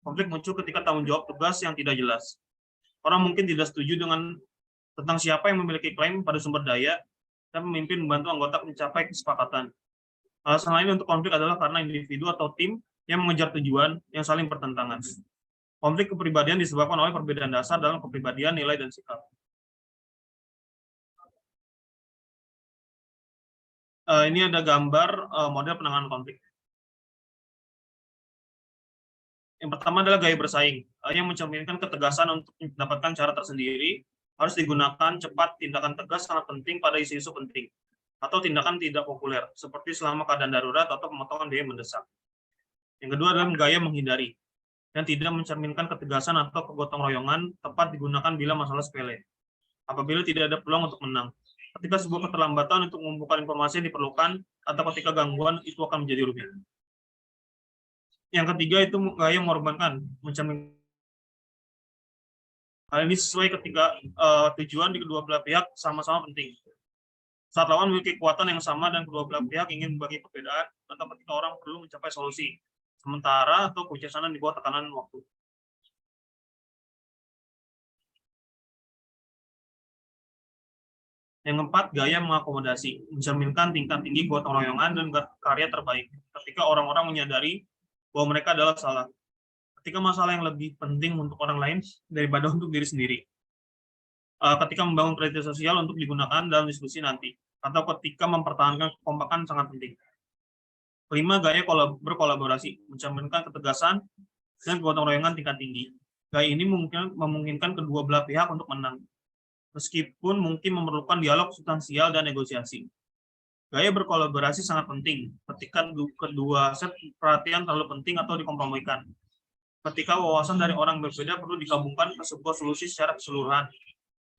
konflik muncul ketika tanggung jawab tugas yang tidak jelas. Orang mungkin tidak setuju tentang siapa yang memiliki klaim pada sumber daya, dan pemimpin membantu anggota mencapai kesepakatan. Alasan lain untuk konflik adalah karena individu atau tim yang mengejar tujuan yang saling bertentangan. Konflik kepribadian disebabkan oleh perbedaan dasar dalam kepribadian, nilai, dan sikap. Ini ada gambar model penanganan konflik. Yang pertama adalah gaya bersaing, yang mencerminkan ketegasan untuk mendapatkan cara tersendiri. Harus digunakan cepat, tindakan tegas sangat penting pada isu-isu penting, atau tindakan tidak populer, seperti selama keadaan darurat atau pemotongan biaya mendesak. Yang kedua adalah gaya menghindari, yang tidak mencerminkan ketegasan atau kegotong royongan, tepat digunakan bila masalah sepele, apabila tidak ada peluang untuk menang. Ketika sebuah keterlambatan untuk mengumpulkan informasi yang diperlukan, atau ketika gangguan itu akan menjadi rumit. Yang ketiga itu gaya mengorbankan, mencerminkan. Hal ini sesuai ketika tujuan di kedua belah pihak sama-sama penting. Saat lawan memiliki kekuatan yang sama dan kedua belah pihak ingin membagi perbedaan, atau ketika orang perlu mencapai solusi sementara atau kebijaksanaan di bawah tekanan waktu. Yang keempat, gaya mengakomodasi, mencerminkan tingkat tinggi gotong royongan dan karya terbaik ketika orang-orang menyadari bahwa mereka adalah salah. Ketika masalah yang lebih penting untuk orang lain daripada untuk diri sendiri. Ketika membangun kredibilitas sosial untuk digunakan dalam diskusi nanti, atau ketika mempertahankan kekompakan sangat penting. Kelima, gaya berkolaborasi, mencerminkan ketegasan dan gotong royongan tingkat tinggi. Gaya ini memungkinkan kedua belah pihak untuk menang, meskipun mungkin memerlukan dialog substansial dan negosiasi. Gaya berkolaborasi sangat penting ketika kedua set perhatian terlalu penting atau dikompromikan. Ketika wawasan dari orang berbeda perlu digabungkan ke sebuah solusi secara keseluruhan,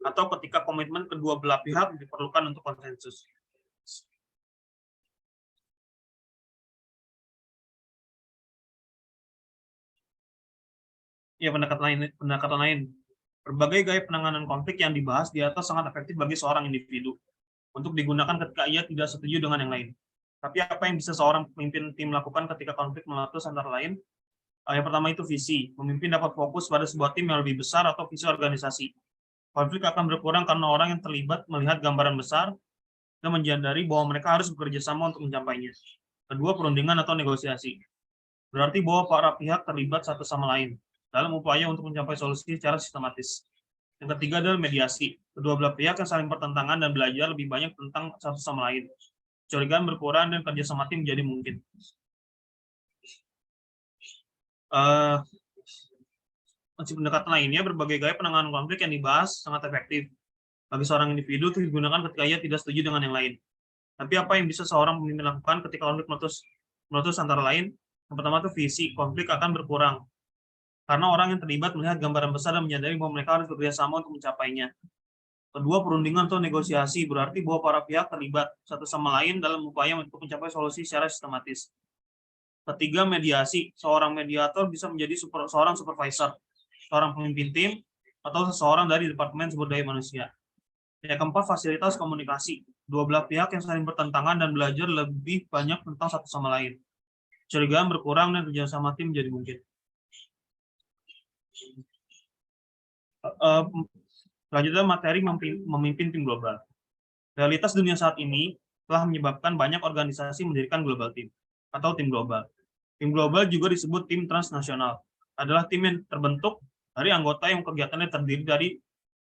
atau ketika komitmen kedua belah pihak diperlukan untuk konsensus. Ya, pendekatan lain. Berbagai gaya penanganan konflik yang dibahas di atas sangat efektif bagi seorang individu untuk digunakan ketika ia tidak setuju dengan yang lain. Tapi apa yang bisa seorang pemimpin tim lakukan ketika konflik meletus antara lain? Yang pertama itu visi. Pemimpin dapat fokus pada sebuah tim yang lebih besar atau visi organisasi. Konflik akan berkurang karena orang yang terlibat melihat gambaran besar dan menyadari bahwa mereka harus bekerja sama untuk mencapainya. Kedua, perundingan atau negosiasi. Berarti bahwa para pihak terlibat satu sama lain dalam upaya untuk mencapai solusi secara sistematis. Yang ketiga adalah mediasi. Kedua belah pihak yang saling bertentangan dan belajar lebih banyak tentang satu sama lain. Kecurigaan berkurang dan kerjasama tim menjadi mungkin. Pendekatan lainnya, berbagai gaya penanganan konflik yang dibahas sangat efektif bagi seorang individu untuk digunakan ketika ia tidak setuju dengan yang lain. Tapi apa yang bisa seorang pemimpin lakukan ketika konflik meletus antara lain? Yang pertama itu visi. Konflik akan berkurang karena orang yang terlibat melihat gambaran besar dan menyadari bahwa mereka harus bekerja sama untuk mencapainya. Kedua, perundingan atau negosiasi. Berarti bahwa para pihak terlibat satu sama lain dalam upaya untuk mencapai solusi secara sistematis. Ketiga, mediasi. Seorang mediator bisa menjadi seorang supervisor, seorang pemimpin tim, atau seseorang dari Departemen Sumber Daya Manusia. Yang keempat, fasilitas komunikasi. Dua belah pihak yang saling bertentangan dan belajar lebih banyak tentang satu sama lain. Kecurigaan berkurang dan kerjasama tim menjadi mungkin. Selanjutnya, materi memimpin tim global. Realitas dunia saat ini telah menyebabkan banyak organisasi mendirikan global team atau tim global. Tim global juga disebut tim transnasional. Adalah tim yang terbentuk dari anggota yang kegiatannya terdiri dari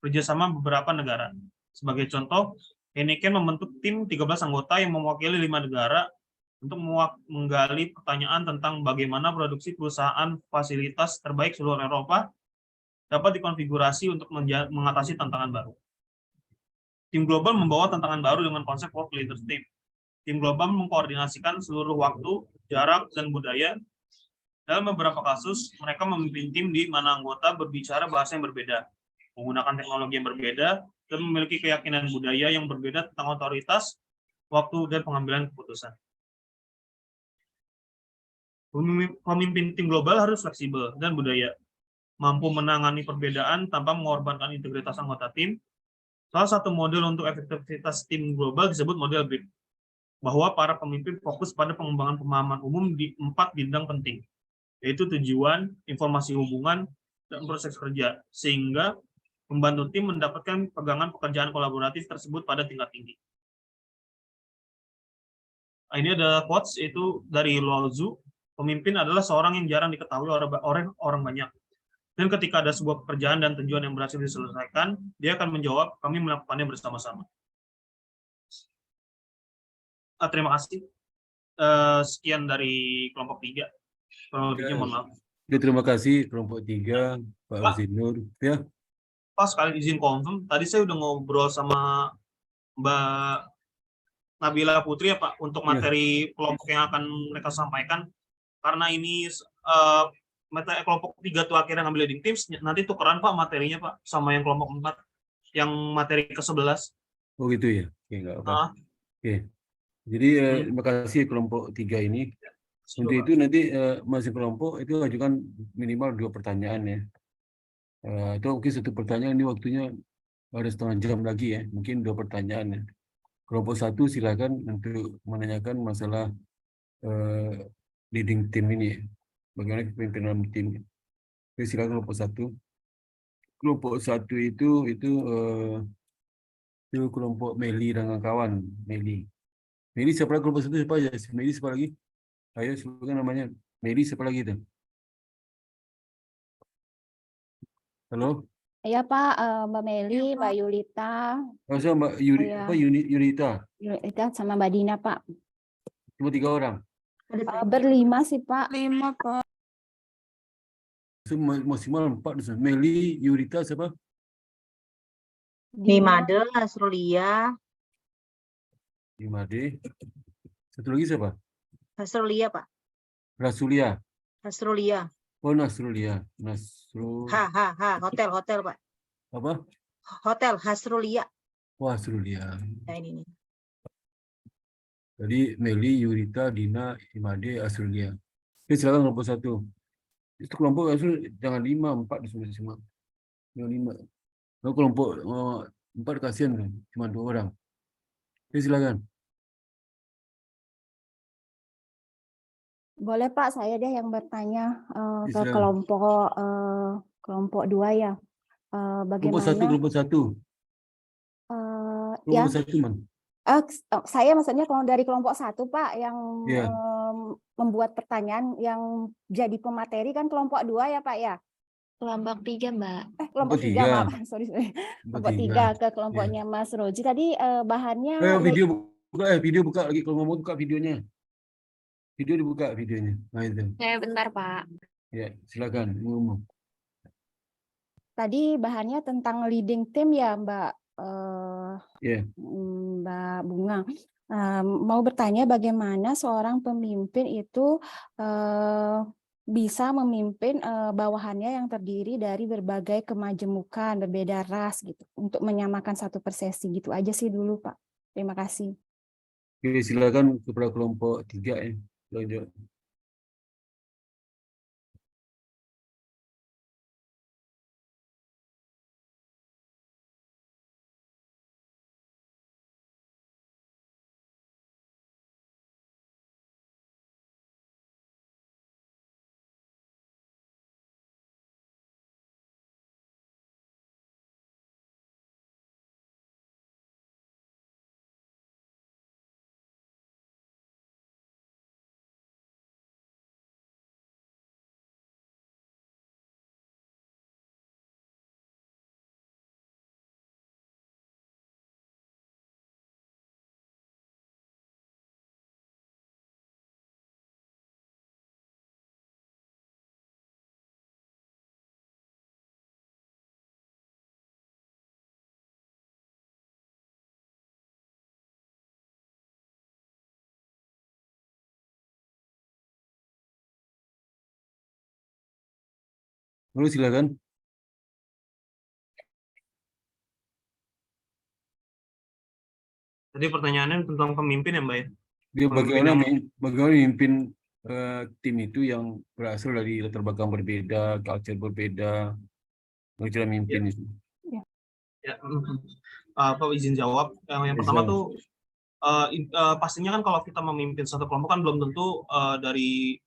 kerjasama beberapa negara. Sebagai contoh, Heineken membentuk tim 13 anggota yang mewakili 5 negara untuk menggali pertanyaan tentang bagaimana produksi perusahaan fasilitas terbaik seluruh Eropa dapat dikonfigurasi untuk mengatasi tantangan baru. Tim global membawa tantangan baru dengan konsep work leaders team. Tim global mengkoordinasikan seluruh waktu, jarak, dan budaya. Dalam beberapa kasus, mereka memimpin tim di mana anggota berbicara bahasa yang berbeda, menggunakan teknologi yang berbeda, dan memiliki keyakinan budaya yang berbeda tentang otoritas, waktu, dan pengambilan keputusan. Pemimpin tim global harus fleksibel dan budaya, mampu menangani perbedaan tanpa mengorbankan integritas anggota tim. Salah satu model untuk efektivitas tim global disebut model BRIC, bahwa para pemimpin fokus pada pengembangan pemahaman umum di 4 bidang penting, yaitu tujuan, informasi hubungan, dan proses kerja, sehingga membantu tim mendapatkan pegangan pekerjaan kolaboratif tersebut pada tingkat tinggi. Ini ada quotes, itu dari Lao Tzu, pemimpin adalah seorang yang jarang diketahui orang banyak. Dan ketika ada sebuah pekerjaan dan tujuan yang berhasil diselesaikan, dia akan menjawab, kami melakukannya bersama-sama. Terima kasih. Sekian dari kelompok 3. Kelompok 3, mohon maaf. Terima kasih kelompok 3, Pak Rozinur. Ya. Pas sekali izin confirm, tadi saya udah ngobrol sama Mbak Nabila Putri ya Pak, untuk materi kelompok yang akan mereka sampaikan. Karena ini materi kelompok 3 tuh akhirnya ngambil leading teams, nanti tukeran Pak materinya Pak, sama yang kelompok 4, yang materi ke-11. Oh gitu ya? Oke, nggak apa. Oke. Jadi terima kasih kelompok 3 ini. Untuk itu nanti masing kelompok itu ajukan minimal 2 pertanyaan ya. Itu mungkin 1 pertanyaan, ini waktunya ada setengah jam lagi ya. Mungkin 2 pertanyaan ya. Kelompok 1 silakan untuk menanyakan masalah leading team ini. Bagaimana kepemimpinan tim. Jadi silakan kelompok 1. Kelompok 1 itu kelompok Meli dan kawan Meli. Meli siapa lagi kelompok 1 siapa aja? Meli siapa lagi? Ayo sebutkan namanya. Meli siapa lagi itu? Halo? Ya Pak, Mbak Meli, Mbak Yulita. Masa Mbak Yunita? Yulita sama Mbak Dina Pak. Cuma 3 orang? Berlima sih Pak. 5 Pak. Maksimal 4. Meli, Yurita siapa? Nimade, Hasrulia. Nimade. Satu lagi siapa? Hasrulia, Pak. Rasulia. Hasrulia. Oh, Nasrulia. Hotel, Pak. Apa? Hotel Hasrulia. Wah, Hasrulia. Nah, ini. Jadi Meli, Yurita, Dina, Imade, Hasrulia. Oke, silakan kelompok 1. Itu kelompok jangan 5, 4 di semua. 5. Kalau kelompok 4 kasihan kan, cuma 2 orang. Oke, silakan. Boleh Pak, saya deh yang bertanya ke Silakan. kelompok 2 ya. Bagaimana? Kelompok 1. Ya. Kelompok 1 man. Saya maksudnya kalau dari kelompok 1 Pak yang membuat pertanyaan yang jadi pemateri kan kelompok 2 ya Pak ya? Kelompok 3 Mbak. Kelompok 3 maaf, sorry. Kelompok 3 ke kelompoknya Mas Roji. Tadi bahannya video buka lagi, kalau ngomong buka videonya. Video dibuka videonya. Nah itu. Bentar Pak. Ya, silakan ngomong. Tadi bahannya tentang leading team ya Mbak Mbak Bunga. Mau bertanya bagaimana seorang pemimpin itu bisa memimpin bawahannya yang terdiri dari berbagai kemajemukan, berbeda ras gitu, untuk menyamakan satu persepsi gitu aja sih dulu Pak. Terima kasih. Oke, silakan kepada kelompok 3 ya. Lanjut. Lalu silakan. Tadi pertanyaannya tentang pemimpin ya Mbak ya? Dia Pemimpin yang bagaimana memimpin tim itu yang berasal dari latar belakang berbeda, culture berbeda, bagaimana memimpin itu. ya, apa izin jawab. Yang pertama Silakan. tuh pastinya kan kalau kita memimpin satu kelompok kan belum tentu dari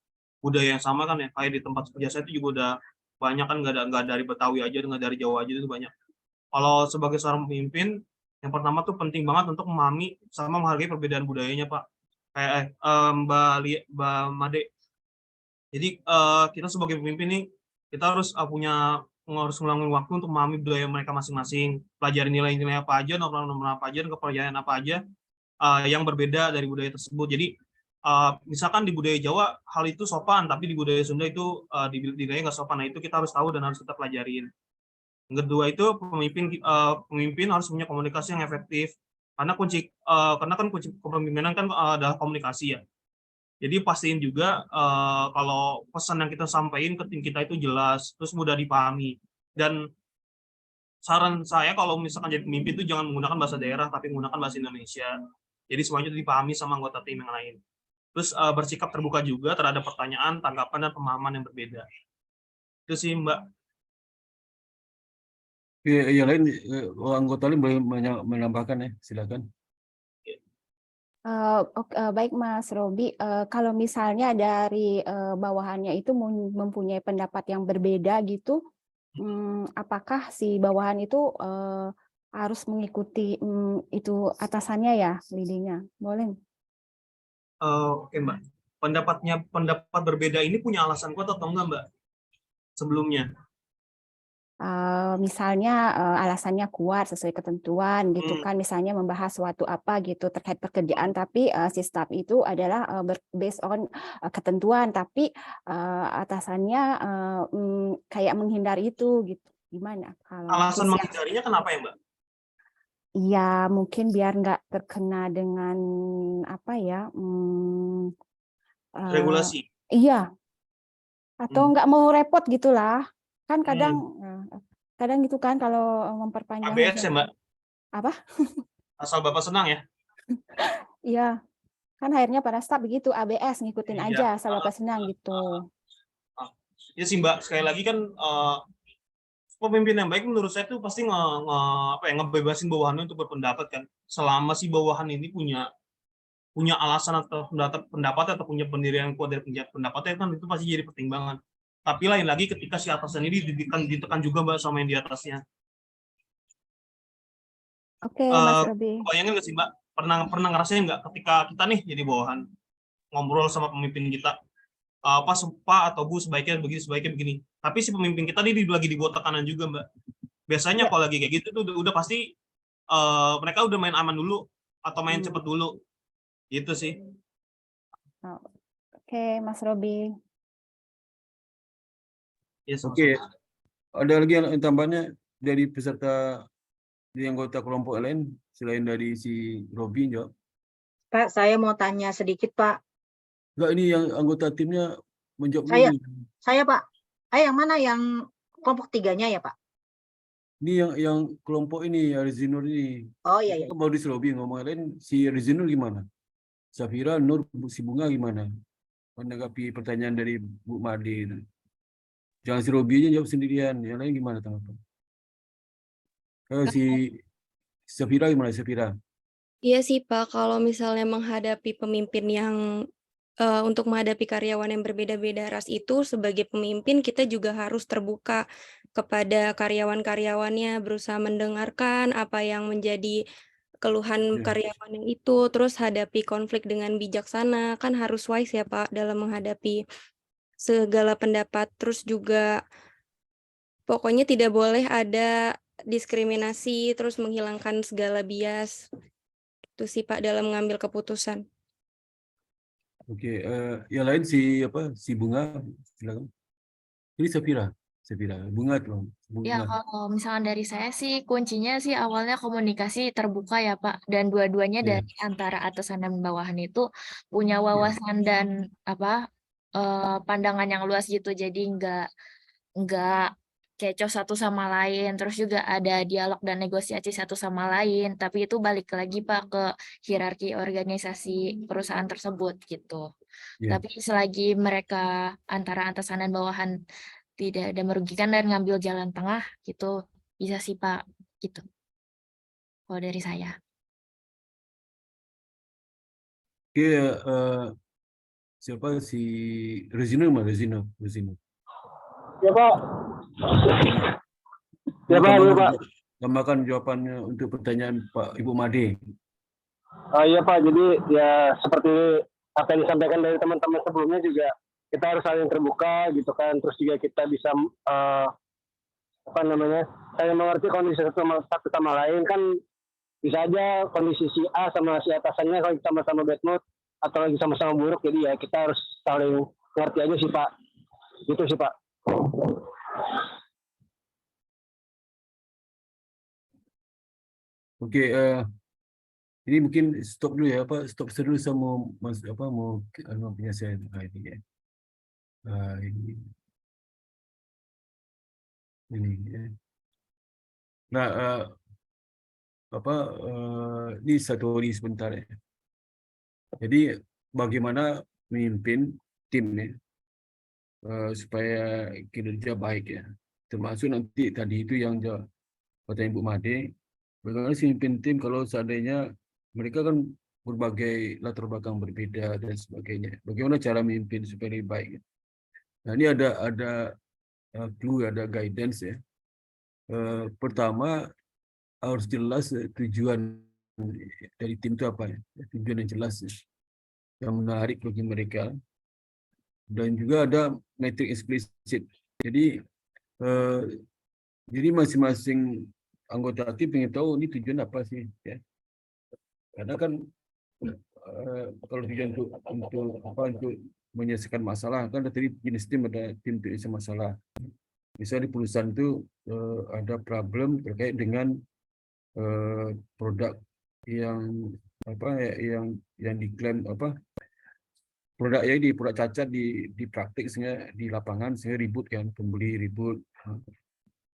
budaya yang sama kan ya. Kayak di tempat kerja saya itu juga udah banyak kan, nggak dari Betawi aja, nggak dari Jawa aja, itu banyak. Kalau sebagai seorang pemimpin, yang pertama tuh penting banget untuk memahami sama menghargai perbedaan budayanya Pak. Kayak Mbak Made. Jadi kita sebagai pemimpin nih, kita harus harus ngulangin waktu untuk memahami budaya mereka masing-masing, pelajari nilai-nilai apa aja, norma-norma apa aja, dan kepercayaan apa aja yang berbeda dari budaya tersebut. Jadi misalkan di budaya Jawa hal itu sopan, tapi di budaya Sunda itu dinilai nggak sopan. Nah itu kita harus tahu dan harus kita pelajarin. Yang kedua itu pemimpin harus punya komunikasi yang efektif, karena kan kunci kepemimpinan kan adalah komunikasi ya. Jadi pastiin juga kalau pesan yang kita sampaikan ke tim kita itu jelas, terus mudah dipahami. Dan saran saya kalau misalkan jadi pemimpin itu jangan menggunakan bahasa daerah, tapi menggunakan bahasa Indonesia. Jadi semuanya itu dipahami sama anggota tim yang lain. Terus bersikap terbuka juga terhadap pertanyaan, tanggapan, dan pemahaman yang berbeda. Itu sih Mbak. Yang lain, anggota lain boleh menambahkan ya, silakan. Baik Mas Robi, kalau misalnya dari bawahannya itu mempunyai pendapat yang berbeda gitu, apakah si bawahan itu harus mengikuti itu atasannya ya, leadingnya? Boleh? Oke Mbak, pendapat berbeda ini punya alasan kuat atau enggak Mbak sebelumnya? Misalnya alasannya kuat sesuai ketentuan gitu kan, misalnya membahas suatu apa gitu terkait pekerjaan, tapi si staff itu adalah based on ketentuan, tapi atasannya kayak menghindar itu gitu. Gimana kalau Alasan menghindarinya kenapa ya Mbak? Iya, mungkin biar nggak terkena dengan apa ya, Regulasi. Iya, atau nggak mau repot gitulah. Kan kadang gitu kan kalau memperpanjang ABS ya Mbak? apa? Asal Bapak senang ya? Iya, kan akhirnya para staf begitu, ABS ngikutin aja asal Bapak senang gitu. Ya sih Mbak, sekali lagi kan pemimpin yang baik menurut saya itu pasti ngebebasin bawahannya untuk berpendapat kan. Selama si bawahan ini punya alasan atau pendapat atau punya pendirian yang kuat dari pendapatnya kan, itu pasti jadi pertimbangan. Tapi lain lagi ketika si atasan ini ditekan juga Mbak sama yang di atasnya. Oke, Mas Robi. Bayangin nggak sih Mbak, pernah ngerasain nggak ketika kita nih jadi bawahan ngobrol sama pemimpin kita, Pak atau Bu sebaiknya begini. Tapi si pemimpin kita nih lagi dibuat tekanan juga Mbak. Biasanya kalau lagi kayak gitu tuh udah pasti mereka udah main aman dulu atau main cepet dulu. Gitu sih. Oke, Mas Robi. Yes, Oke, ada lagi yang tambahannya dari peserta, dari anggota kelompok lain selain dari si Robi jawab? Pak, saya mau tanya sedikit Pak. Enggak, ini yang anggota timnya menjawab dulu. Saya Pak. Yang mana yang kelompok 3-nya ya Pak? Ini yang kelompok ini, Rizinur ini. Oh iya. Mau di Robi ngomong lain, si Rizinur gimana? Safira, Nur, si Bunga gimana? Menanggapi pertanyaan dari Bu Made. Jangan si Robi aja jawab sendirian, yang lain gimana tanggapan? Si Safira gimana, Safira? Iya sih Pak, kalau misalnya menghadapi pemimpin yang untuk menghadapi karyawan yang berbeda-beda ras itu, sebagai pemimpin kita juga harus terbuka kepada karyawan-karyawannya, berusaha mendengarkan apa yang menjadi keluhan karyawan yang itu, terus hadapi konflik dengan bijaksana, kan harus wise ya Pak dalam menghadapi segala pendapat, terus juga pokoknya tidak boleh ada diskriminasi, terus menghilangkan segala bias. Itu sih Pak dalam mengambil keputusan. Oke, yang lain si Bunga, silakan. Ini Safira, Bunga tuh. Ya, kalau misalnya dari saya sih kuncinya sih awalnya komunikasi terbuka ya Pak, dan dua-duanya dari antara atasan dan bawahan itu punya wawasan dan pandangan yang luas gitu, jadi nggak nggak kecoh satu sama lain, terus juga ada dialog dan negosiasi satu sama lain, tapi itu balik lagi Pak ke hierarki organisasi perusahaan tersebut gitu. Ya. Tapi selagi mereka antara atasan dan bawahan tidak ada merugikan dan ngambil jalan tengah gitu, bisa sih Pak gitu. Kalau dari saya. Oke, siapa si Rezino mah Rezino. Ya Pak. Ya Pak, ya Pak. Tambahkan jawabannya untuk pertanyaan Pak Ibu Made. Iya Pak, jadi ya seperti apa yang disampaikan dari teman-teman sebelumnya juga kita harus saling terbuka gitu kan, terus juga kita bisa saling mengerti kondisi satu sama lain kan, bisa aja kondisi si A sama si atasannya kalau sama-sama bad mood atau lagi sama-sama buruk, jadi ya kita harus saling mengerti aja sih Pak, gitu sih Pak. Oke, ini mungkin stop dulu ya, Pak. Stop dulu sama mau penyelesaian ini ya. Ini ya. Nah, ini satu hari sebentar ya. Jadi bagaimana memimpin tim ya, supaya kinerja baik ya. Termasuk nanti tadi itu yang kata Ibu Made, bagaimana sih memimpin tim kalau seandainya mereka kan berbagai latar belakang berbeda dan sebagainya. Bagaimana cara memimpin supaya lebih baik? Nah, ini ada clue, ada guidance ya. Pertama harus jelas tujuan dari tim itu apa ya? Tujuan yang jelas ya, yang menarik bagi mereka. Dan juga ada metrik eksplisit. Jadi masing-masing anggota tim ingin tahu ini tujuan apa sih ya. Karena kan kalau tujuan untuk menyelesaikan masalah kan tadi jenis tim ada tim untuk menyelesaikan masalah. Misalnya di perusahaan itu ada problem terkait dengan produk yang diklaim produk cacat di praktik sehingga di lapangan sehingga ribut kan, pembeli ribut.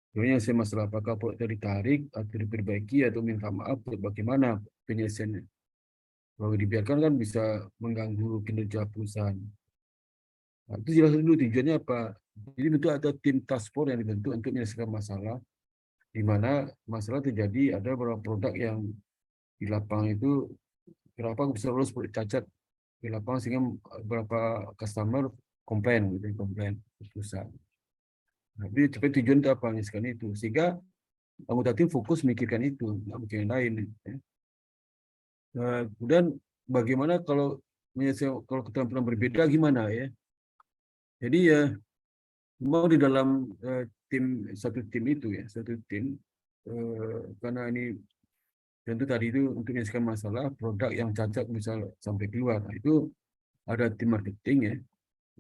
Sebenarnya saya masalah apakah produk ditarik atau diperbaiki atau minta maaf, bagaimana penyelesaiannya. Kalau dibiarkan kan bisa mengganggu kinerja perusahaan. Nah, itu jelas dulu tujuannya apa. Jadi bentuk ada tim task force yang dibentuk untuk menyelesaikan masalah, di mana masalah terjadi ada beberapa produk yang di lapangan itu kenapa bisa lolos produk cacat di lapangan sehingga beberapa customer komplain ke perusahaan. Nah, jadi tujuan itu apa menyelesaikan itu sehingga anggota tim fokus memikirkan itu, nggak mikir yang lain. Ya. Kemudian bagaimana kalau keterampilan berbeda gimana ya? Jadi ya mau di dalam satu tim itu ya, karena ini tentu tadi itu untuk menyelesaikan masalah produk yang cacat misal sampai keluar. Nah, itu ada tim marketing ya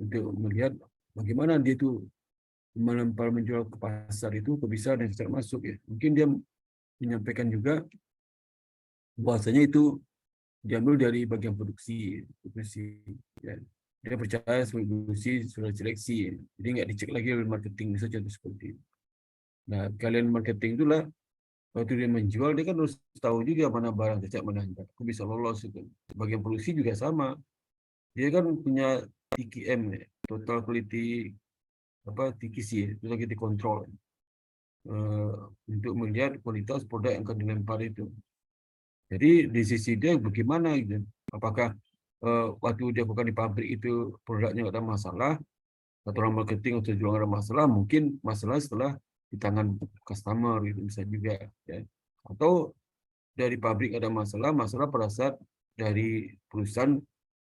untuk melihat bagaimana dia itu menjual ke pasar itu bisa dan secara masuk ya. Mungkin dia menyampaikan juga bahwasanya itu diambil dari bagian produksi ya. Dia percaya produksi sudah seleksi, jadi nggak dicek lagi oleh marketing saja seperti itu. Nah, kalian marketing itulah waktu dia menjual dia kan harus tahu juga mana barang cacat mana enggak. Aku bisa lolos itu. Bagian produksi juga sama. Dia kan punya TQM ya, total quality TQC ya, total quality control. Untuk melihat kualitas produk yang akan dilempar itu. Jadi di sisi dia bagaimana gitu. Apakah waktu dia bukan di pabrik itu produknya nggak ada masalah, atau orang marketing atau jual ada masalah, mungkin masalah setelah di tangan customer itu bisa juga ya. Atau dari pabrik ada masalah pada saat dari perusahaan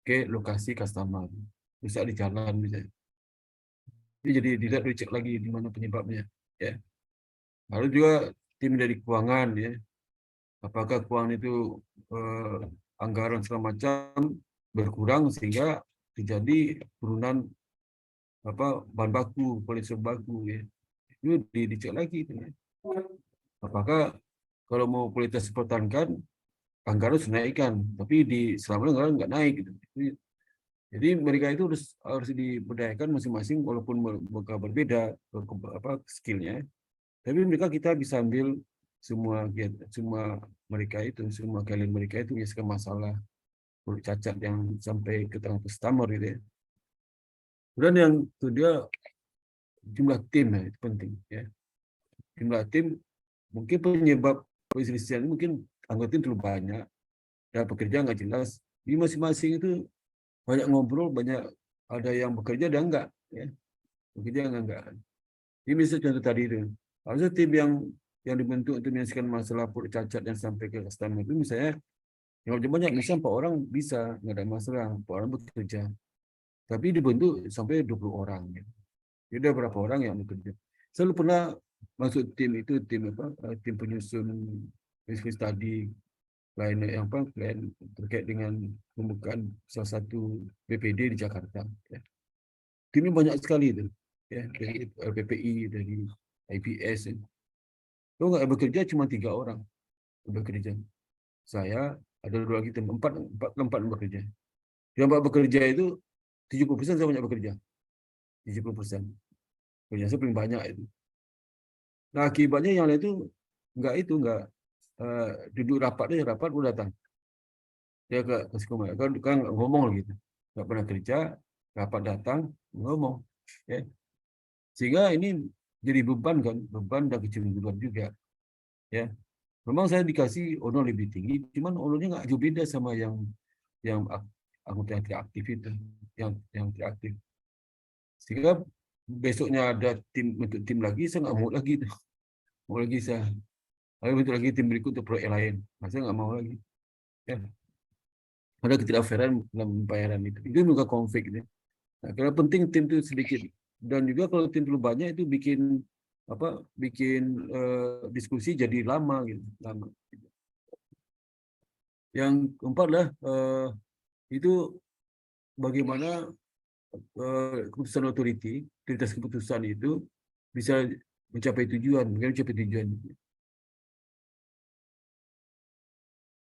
ke lokasi customer, bisa di jalan bisa. Jadi tidak dicek lagi di mana penyebabnya ya. Lalu juga tim dari keuangan ya. Apakah keuangan itu anggaran segala macam berkurang sehingga terjadi turunan bahan baku, kualitas baku ya. Itu dicek lagi itu ya. Apakah kalau mau kualitas dipertahankan anggaran harus dinaikkan, tapi selama anggaran nggak naik gitu. Jadi mereka itu harus diberdayakan masing-masing walaupun berbeda skillnya. Tapi kita bisa ambil semua mereka itu, semua kalian mereka itu menyelesaikan masalah cacat yang sampai ke tangan customer gitu ya. Kemudian yang kedua, jumlah tim ya, itu penting ya. Jumlah tim mungkin penyebab perselisihan mungkin anggota tim terlalu banyak dan pekerja nggak jelas. Di masing-masing itu banyak ngobrol, banyak ada yang bekerja dan enggak ya. Bekerja enggak. Ini misalnya contoh tadi itu. Harusnya tim yang dibentuk untuk menyelesaikan masalah cacat dan sampai ke customer itu misalnya yang banyak, misalnya 4 orang bisa, nggak ada masalah, 4 orang bekerja. Tapi dibentuk sampai 20 orang. Gitu. Jadi ada berapa orang yang bekerja. Selalu pernah masuk tim itu, tim penyusun case study, klien terkait dengan pembukaan salah satu BPD di Jakarta. Ya. Timnya banyak sekali itu, ya, dari LPPI, dari IPS. Ya. Kalau nggak bekerja cuma 3 orang bekerja. Saya ada 2 lagi tim, 4 bekerja. Yang 4 bekerja itu 70% saya banyak bekerja. 70%. Kerja saya paling banyak itu. Nah, akibatnya yang lain itu nggak duduk rapat udah datang. Dia ke psikomat kan ngomong gitu. Nggak pernah kerja, rapat datang, ngomong. Ya. Sehingga ini jadi beban dan kecemburuan juga. Ya. Memang saya dikasih honor lebih tinggi, cuman honornya nggak jauh beda sama yang anggota yang tidak aktif itu, yang tidak aktif. Sehingga besoknya ada bentuk tim lagi, saya nggak mau lagi tuh. Mau lagi saya. Lalu bentuk lagi tim berikut untuk proyek lain. Nah, saya nggak mau lagi. Ya. Ada ketidakfairan dalam pembayaran itu. Itu juga konflik. Ya. Nah, karena penting tim itu sedikit. Dan juga kalau tim terlalu banyak itu bikin diskusi jadi lama gitu. Lama. Yang keempat lah itu bagaimana keputusan otoritas keputusan itu bisa mencapai tujuan.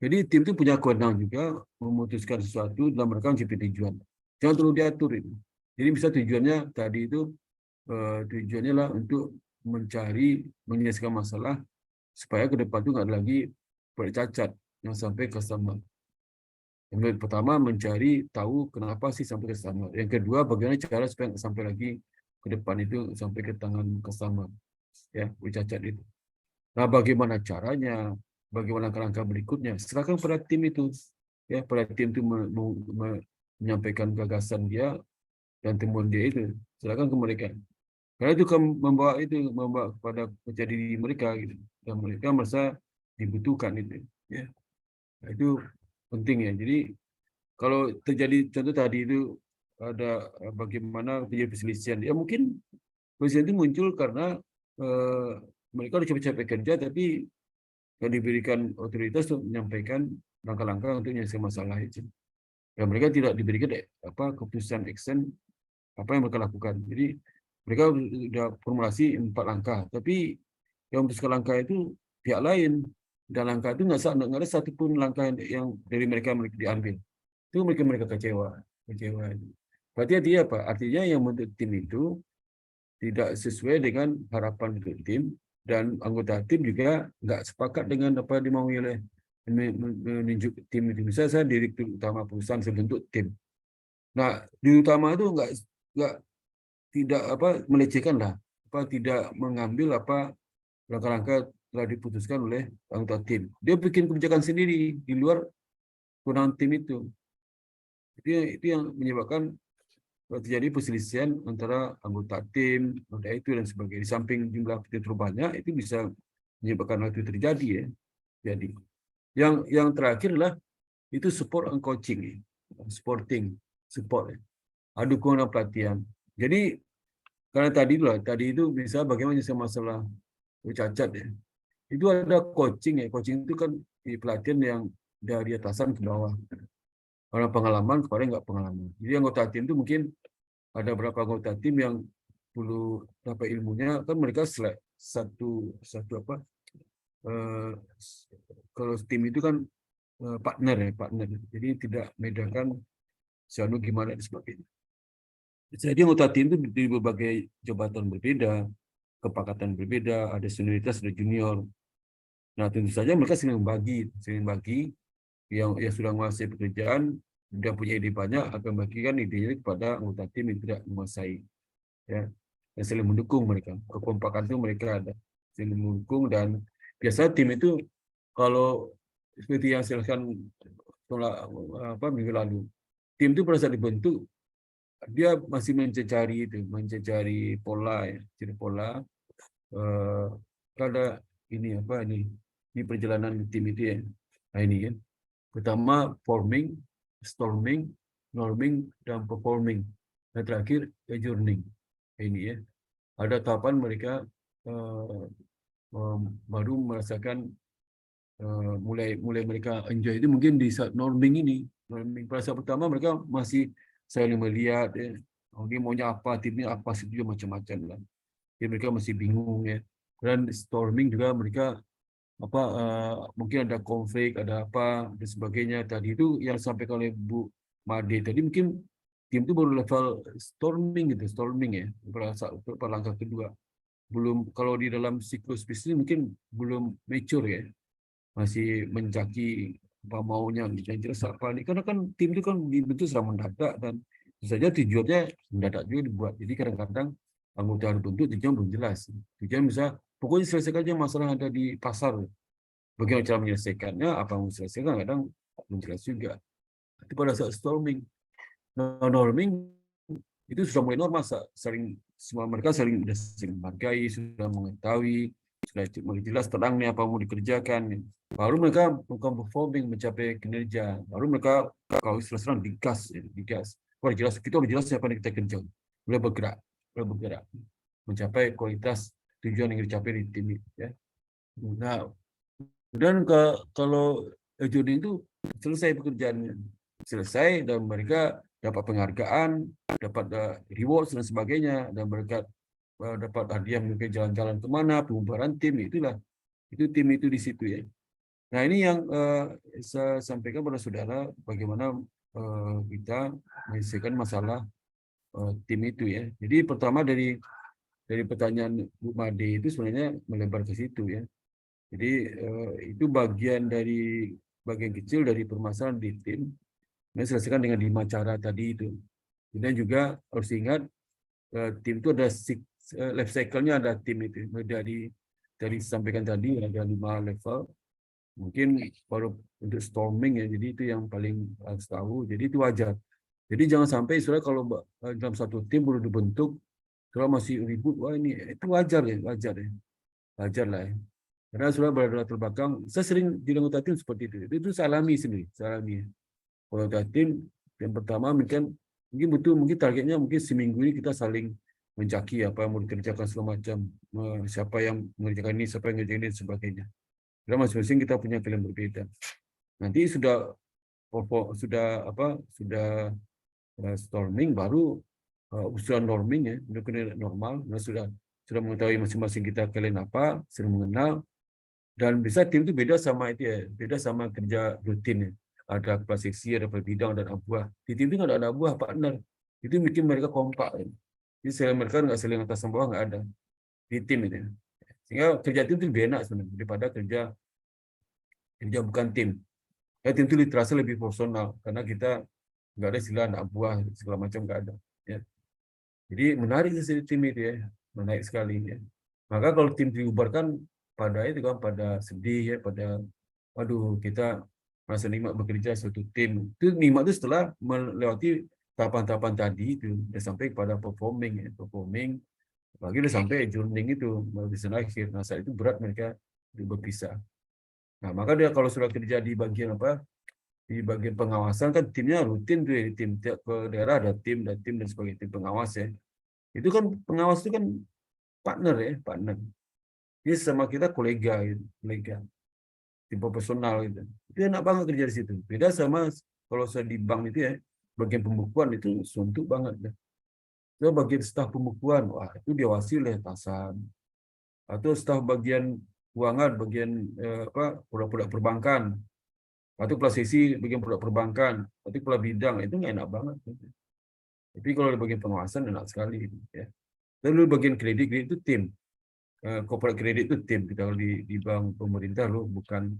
Jadi tim itu punya kewenangan juga memutuskan sesuatu dalam rangka mencapai tujuan. Jangan terlalu diatur itu. Jadi bisa tujuannya tadi itu tujuannya lah untuk menyelesaikan masalah supaya ke depan itu nggak ada lagi cacat yang sampai ke customer. Yang pertama mencari tahu kenapa sih sampai ke customer. Yang kedua bagaimana cara supaya nggak sampai lagi ke depan itu sampai ke tangan customer. Ya, cacat itu. Nah, bagaimana caranya? Bagaimana langkah berikutnya? Serahkan pada tim itu. Ya, pada tim itu menyampaikan gagasan dia dan temuan dia itu. Serahkan ke mereka. Karena itu kan membawa kepada menjadi diri mereka gitu. Dan mereka merasa dibutuhkan itu. Ya. Nah, itu penting ya. Jadi kalau terjadi contoh tadi itu ada bagaimana terjadi perselisihan. Ya mungkin perselisihan itu muncul karena mereka udah capek-capek kerja tapi yang diberikan otoritas untuk menyampaikan langkah-langkah untuk menyelesaikan masalah itu. Dan mereka tidak diberikan keputusan action apa yang mereka lakukan. Jadi mereka sudah formulasi 4 langkah, tapi yang memutuskan langkah itu pihak lain. Dan langkah itu nggak ada satupun langkah yang dari mereka diambil. Itu mereka kecewa. Berarti artinya apa? Artinya yang membentuk tim itu tidak sesuai dengan harapan untuk tim. Dan anggota tim juga nggak sepakat dengan apa yang dimaui oleh menunjuk tim itu. Misalnya saya direktur utama perusahaan, saya bentuk tim. Nah, di utama itu tidak melecehkan lah, tidak mengambil langkah-langkah telah diputuskan oleh anggota tim. Dia bikin kebijakan sendiri di luar kewenangan tim itu. Itu yang menyebabkan terjadi perselisihan antara anggota tim, anggota itu dan sebagainya. Di samping jumlah tim terlalu banyak, itu bisa menyebabkan hal itu terjadi ya. Jadi, yang terakhir adalah itu support and coaching, support. Dukungan dan pelatihan. Jadi karena tadi itu bisa bagaimana masalah cacat ya. Itu ada coaching ya. Coaching itu kan di pelatihan yang dari atasan ke bawah. Orang pengalaman kepada nggak pengalaman. Jadi anggota tim itu mungkin ada beberapa anggota tim yang perlu dapat ilmunya, kan mereka satu kalau tim itu kan partner. Jadi tidak membedakan Sianu gimana dan sebagainya. Jadi anggota tim itu di berbagai jabatan berbeda, kepakatan berbeda, ada senioritas, ada junior. Nah, tentu saja mereka sering bagi yang sudah menguasai pekerjaan dan punya ide banyak akan bagikan idenya kepada anggota tim yang tidak menguasai. Ya, yang saling mendukung mereka. Kekompakan itu mereka ada saling mendukung, dan biasa tim itu kalau seperti yang saya jelaskan minggu lalu, tim itu pada saat dibentuk dia masih mencari pola, ya, cari pola. Ada ini perjalanan tim itu ya. Nah, ini kan. Pertama forming, storming, norming, dan performing. Dan terakhir adjourning. Ini ya. Ada tahapan mereka baru merasakan mulai mereka enjoy itu mungkin di saat norming ini. Norming pada saat pertama mereka masih saling melihat, ya. Dia maunya apa, timnya apa, itu macam-macam lah. Jadi mereka masih bingung ya. Dan storming juga mereka mungkin ada konflik, ada apa dan sebagainya. Tadi itu yang disampaikan oleh Bu Made tadi, mungkin tim itu baru level storming ya, pada langkah kedua. Belum, kalau di dalam siklus bisnis mungkin belum mature ya, masih mencaki apa maunya, yang jelas apa nih, karena kan tim itu kan dibentuk secara mendadak dan tentu saja tujuannya mendadak juga dibuat. Jadi kadang-kadang anggota dibentuk tujuan belum jelas. Tujuan bisa pokoknya selesaikan aja masalah yang ada di pasar. Bagaimana cara menyelesaikannya, apa yang menyelesaikan, kadang belum jelas juga. Tapi pada saat storming, norming itu sudah mulai normal, semua mereka saling menghargai, sudah mengetahui, sudah mulai jelas terangnya apa mau dikerjakan. Baru mereka bukan performing, mencapai kinerja. Baru mereka kalau istilah digas. Wah, jelas, kita udah jelas apa yang kita kerja. Mulai bergerak, mencapai kualitas tujuan yang dicapai di tim ya. Nah, dan kalau adjourning itu selesai pekerjaannya, selesai dan mereka dapat penghargaan, dapat reward dan sebagainya, dan mereka dapat hadiah, mungkin jalan-jalan kemana, pembubaran tim, itu tim itu di situ ya. Nah, ini yang saya sampaikan pada saudara, bagaimana kita menyelesaikan masalah tim itu ya. Jadi pertama dari pertanyaan Bu Made itu sebenarnya melebar ke situ ya. Jadi itu bagian kecil dari permasalahan di tim. Nah, selesaikan dengan 5 cara tadi itu. Dan juga harus ingat tim itu ada life cycle-nya, ada tim itu dari disampaikan tadi ada 5 level. Mungkin baru untuk storming ya, jadi itu yang paling harus tahu. Jadi itu wajar. Jadi jangan sampai kalau dalam satu tim baru dibentuk, kalau masih ribut, wah ini itu wajar lah ya. Karena sudah berada terbelakang, saya sering di anggota tim seperti itu. Itu saya alami sendiri, Kalau anggota tim yang pertama mungkin targetnya mungkin seminggu ini kita saling mencaki apa yang mau dikerjakan segala macam, siapa yang mengerjakan ini, siapa yang mengerjakan ini dan sebagainya. Karena masing-masing kita punya pilihan berbeda. Nanti sudah storming, baru usulan norming ya, benar-benar normal. Nah, sudah mengetahui masing-masing kita kalian apa, sering mengenal, dan bisa tim itu beda sama kerja rutin ya. Ada kepala seksi, ada kepala bidang, dan anak buah. Di tim itu nggak ada anak buah, partner. Itu bikin mereka kompak. Ya. Jadi mereka nggak saling atas bawah, nggak ada di tim itu. Sehingga kerja tim itu lebih enak sebenarnya daripada kerja bukan tim. Ya, tim itu terasa lebih profesional karena kita nggak ada istilah anak buah segala macam, nggak ada. Ya. Jadi menarik sih tim itu ya, menarik sekali ya. Maka kalau tim diubarkan pada sedih ya, waduh kita merasa nikmat bekerja suatu tim. Itu nikmat itu setelah melewati tahapan-tahapan tadi itu sudah sampai kepada performing, lagi udah sampai adjourning itu bisa akhir. Nah, saat itu berat mereka berpisah. Nah, maka dia kalau sudah kerja di bagian di bagian pengawasan kan timnya rutin tuh ya, tim tiap ke daerah ada tim dan sebagainya, tim pengawas ya. Itu kan pengawas itu kan partner. Ini sama kita kolega, tim profesional gitu. Itu enak banget kerja di situ. Beda sama kalau saya di bank itu ya, bagian pembukuan itu suntuk banget. Itu bagian staf pembukuan, wah itu diawasi oleh atasan. Atau staf bagian keuangan, bagian produk perbankan. Atau kepala sesi bagian produk perbankan, atau kepala bidang, itu nggak enak banget. Tapi kalau di bagian pengawasan enak sekali. Ya. Lalu bagian kredit itu tim. Corporate kredit itu tim. Kita kalau di bank pemerintah lo bukan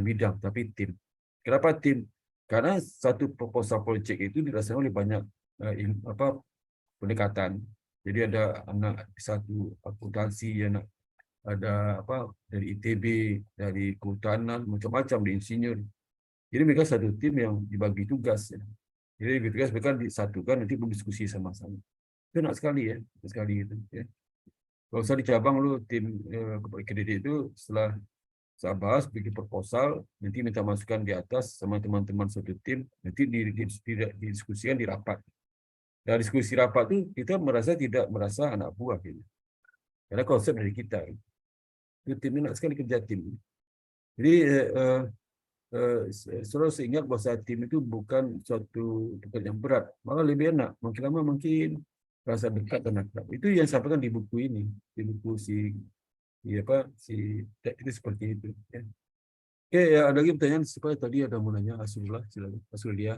bidang, tapi tim. Kenapa tim? Karena satu proposal project itu dirasakan oleh banyak pendekatan. Jadi ada anak satu akuntansi, ada dari ITB, dari kehutanan, macam-macam di insinyur. Jadi mereka satu tim yang dibagi tugas. Ya. Jadi tugas mereka disatukan nanti berdiskusi sama-sama. Itu enak sekali ya, enak sekali gitu. Ya. Kalau usah di cabang lu tim kredit itu setelah saya bahas bikin proposal, nanti minta masukan di atas sama teman-teman satu tim, nanti didiskusikan di rapat. Dari diskusi rapat itu kita tidak merasa anak buah gitu. Karena konsep dari kita. Itu tim enak sekali kerja tim. Jadi selalu saya ingat bahwa tim itu bukan suatu pekerjaan yang berat, malah lebih enak. Makin lama makin rasa dekat dan akrab. Itu yang disampaikan di buku ini, di buku itu seperti itu. Ya. Oke, ya ada lagi pertanyaan supaya tadi ada mau nanya Asrullah, silakan. Asrulia,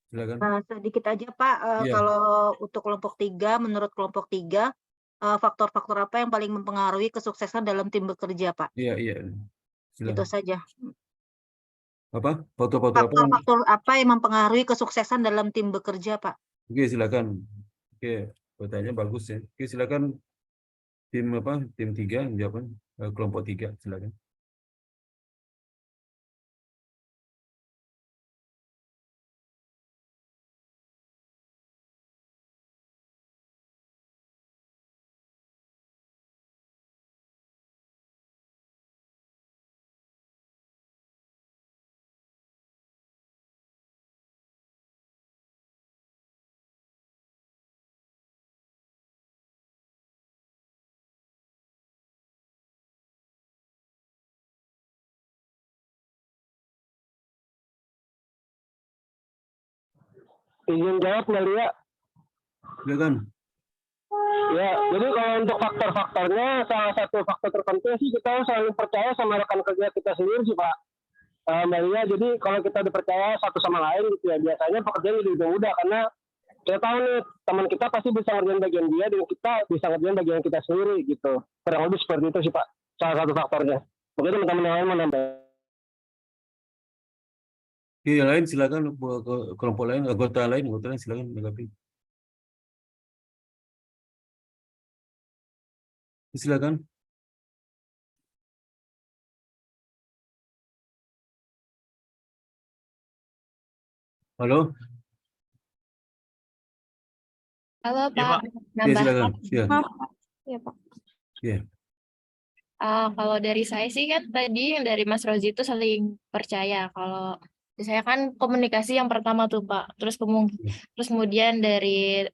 silakan. Sedikit aja Pak, Iya. kalau untuk kelompok 3, menurut kelompok 3, faktor-faktor apa yang paling mempengaruhi kesuksesan dalam tim bekerja Pak? Iya. Itu Silakan. saja. Apa? Faktor-faktor apa? Faktor-faktor apa yang mempengaruhi kesuksesan dalam tim bekerja Pak? Oke, silakan. Oke, pertanyaannya bagus ya. Oke, silakan tim 3 jawaban kelompok 3, silakan. Izin jawab Melia. Silakan. Ya, jadi kalau untuk faktor-faktornya, salah satu faktor terpenting sih kita harus saling percaya sama rekan kerja kita sendiri sih Pak. Melia, jadi kalau kita dipercaya satu sama lain gitu ya, biasanya pekerjaan jadi lebih mudah karena kita tahu nih teman kita pasti bisa ngerjain bagian dia dan kita bisa ngerjain bagian kita sendiri gitu. Kurang lebih seperti itu sih Pak, salah satu faktornya. Mungkin teman-teman yang lain mau nambah. Oke, yang lain silakan, kelompok lain, anggota lain silakan menanggapi. Silakan. Halo? Halo Ya, Pak, Pak. Ya, nambah. silakan. Ya. Iya Pak. Ya. Kalau dari saya sih kan tadi yang dari Mas Rozi itu saling percaya. Kalau saya kan komunikasi yang pertama tuh Pak. Terus kemudian dari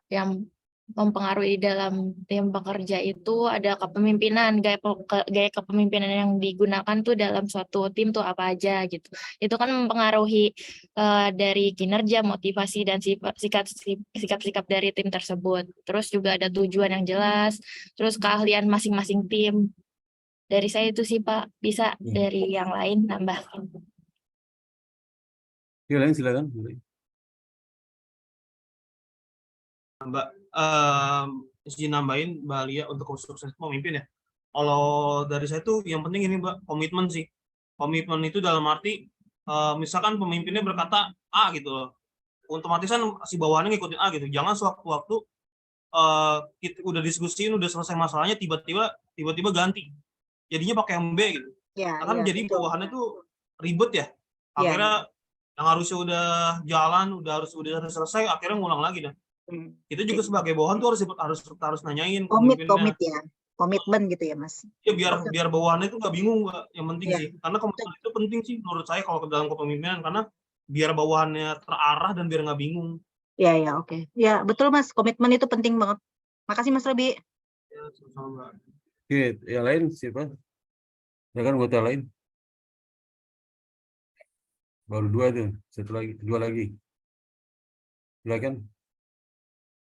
yang mempengaruhi dalam tim bekerja itu ada kepemimpinan, gaya kepemimpinan yang digunakan tuh dalam suatu tim tuh apa aja gitu. Itu kan mempengaruhi dari kinerja, motivasi dan sikap-sikap dari tim tersebut. Terus juga ada tujuan yang jelas, terus keahlian masing-masing tim. Dari saya itu sih Pak, bisa dari yang lain tambahkan. Yang lain silakan. Mbak, izin nambahin Mbak Lia untuk sukses pemimpin ya. Kalau dari saya tuh yang penting ini Mbak, komitmen sih. Komitmen itu dalam arti misalkan pemimpinnya berkata A gitu loh. Otomatis kan si bawahannya ngikutin A gitu. Jangan sewaktu-waktu kita udah diskusiin, udah selesai masalahnya tiba-tiba ganti. Jadinya pakai yang B gitu. Ya, Kan ya, jadi betul. bawahannya tuh ribet ya. Akhirnya yang harusnya udah jalan, udah selesai, akhirnya ngulang lagi dah. Itu juga sebagai bawahan tuh harus nanyain Komit pemimpinnya. ya, komitmen gitu ya Mas. Ya biar bawahannya itu nggak bingung Mbak. Yang penting Iya. sih, karena komitmen itu penting sih menurut saya kalau ke dalam kepemimpinan, karena biar bawahannya terarah dan biar nggak bingung. Ya, oke. Ya, betul Mas, komitmen itu penting banget. Makasih Mas Robi. Ya, sama Mbak. Oke, yang lain siapa? Silakan anggota lain. Baru 2 tuh, dua lagi. Silakan.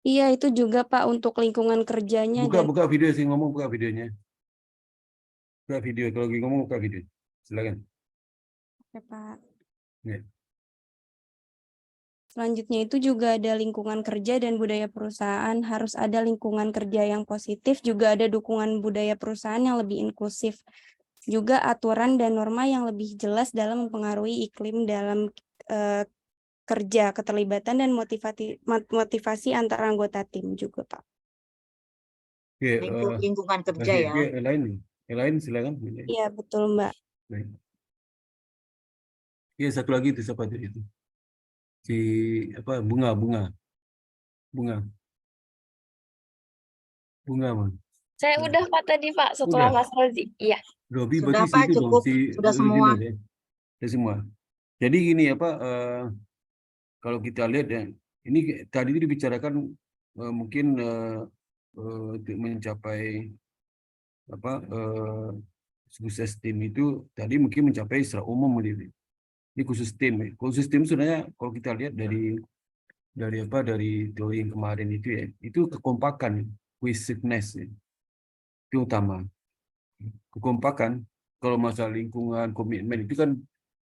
Iya, itu juga Pak untuk lingkungan kerjanya. Buka video sih, buka videonya. Buka video, kalau lagi ngomong buka video. Silakan. Oke, Pak. Ya. Selanjutnya itu juga ada lingkungan kerja dan budaya perusahaan. Harus ada lingkungan kerja yang positif, juga ada dukungan budaya perusahaan yang lebih inklusif. Juga aturan dan norma yang lebih jelas dalam mempengaruhi iklim dalam kerja, keterlibatan dan motivasi antar anggota tim juga, Pak. Oke, Lingkungan kerja oke, ya. oke, yang lain silakan. Iya, betul, Mbak. Baik. Iya, satu lagi itu siapa itu? Si apa? Bunga. Bang. Saya udah Pak tadi Pak, setelah Udah. Mas Rozi. Iya. Robi Sudah, berarti Pak, itu dong cukup. si Sudah semua. original ya. Sudah semua. Jadi gini apa? Kalau kita lihat ya, ini tadi itu dibicarakan mungkin untuk mencapai apa sukses tim itu tadi mungkin mencapai secara umum ini khusus tim ya. Khusus tim sebenarnya kalau kita lihat dari teori yang kemarin itu ya, itu kekompakan, cohesiveness ya. Itu utama. Kekompakan kalau masalah lingkungan, komitmen itu kan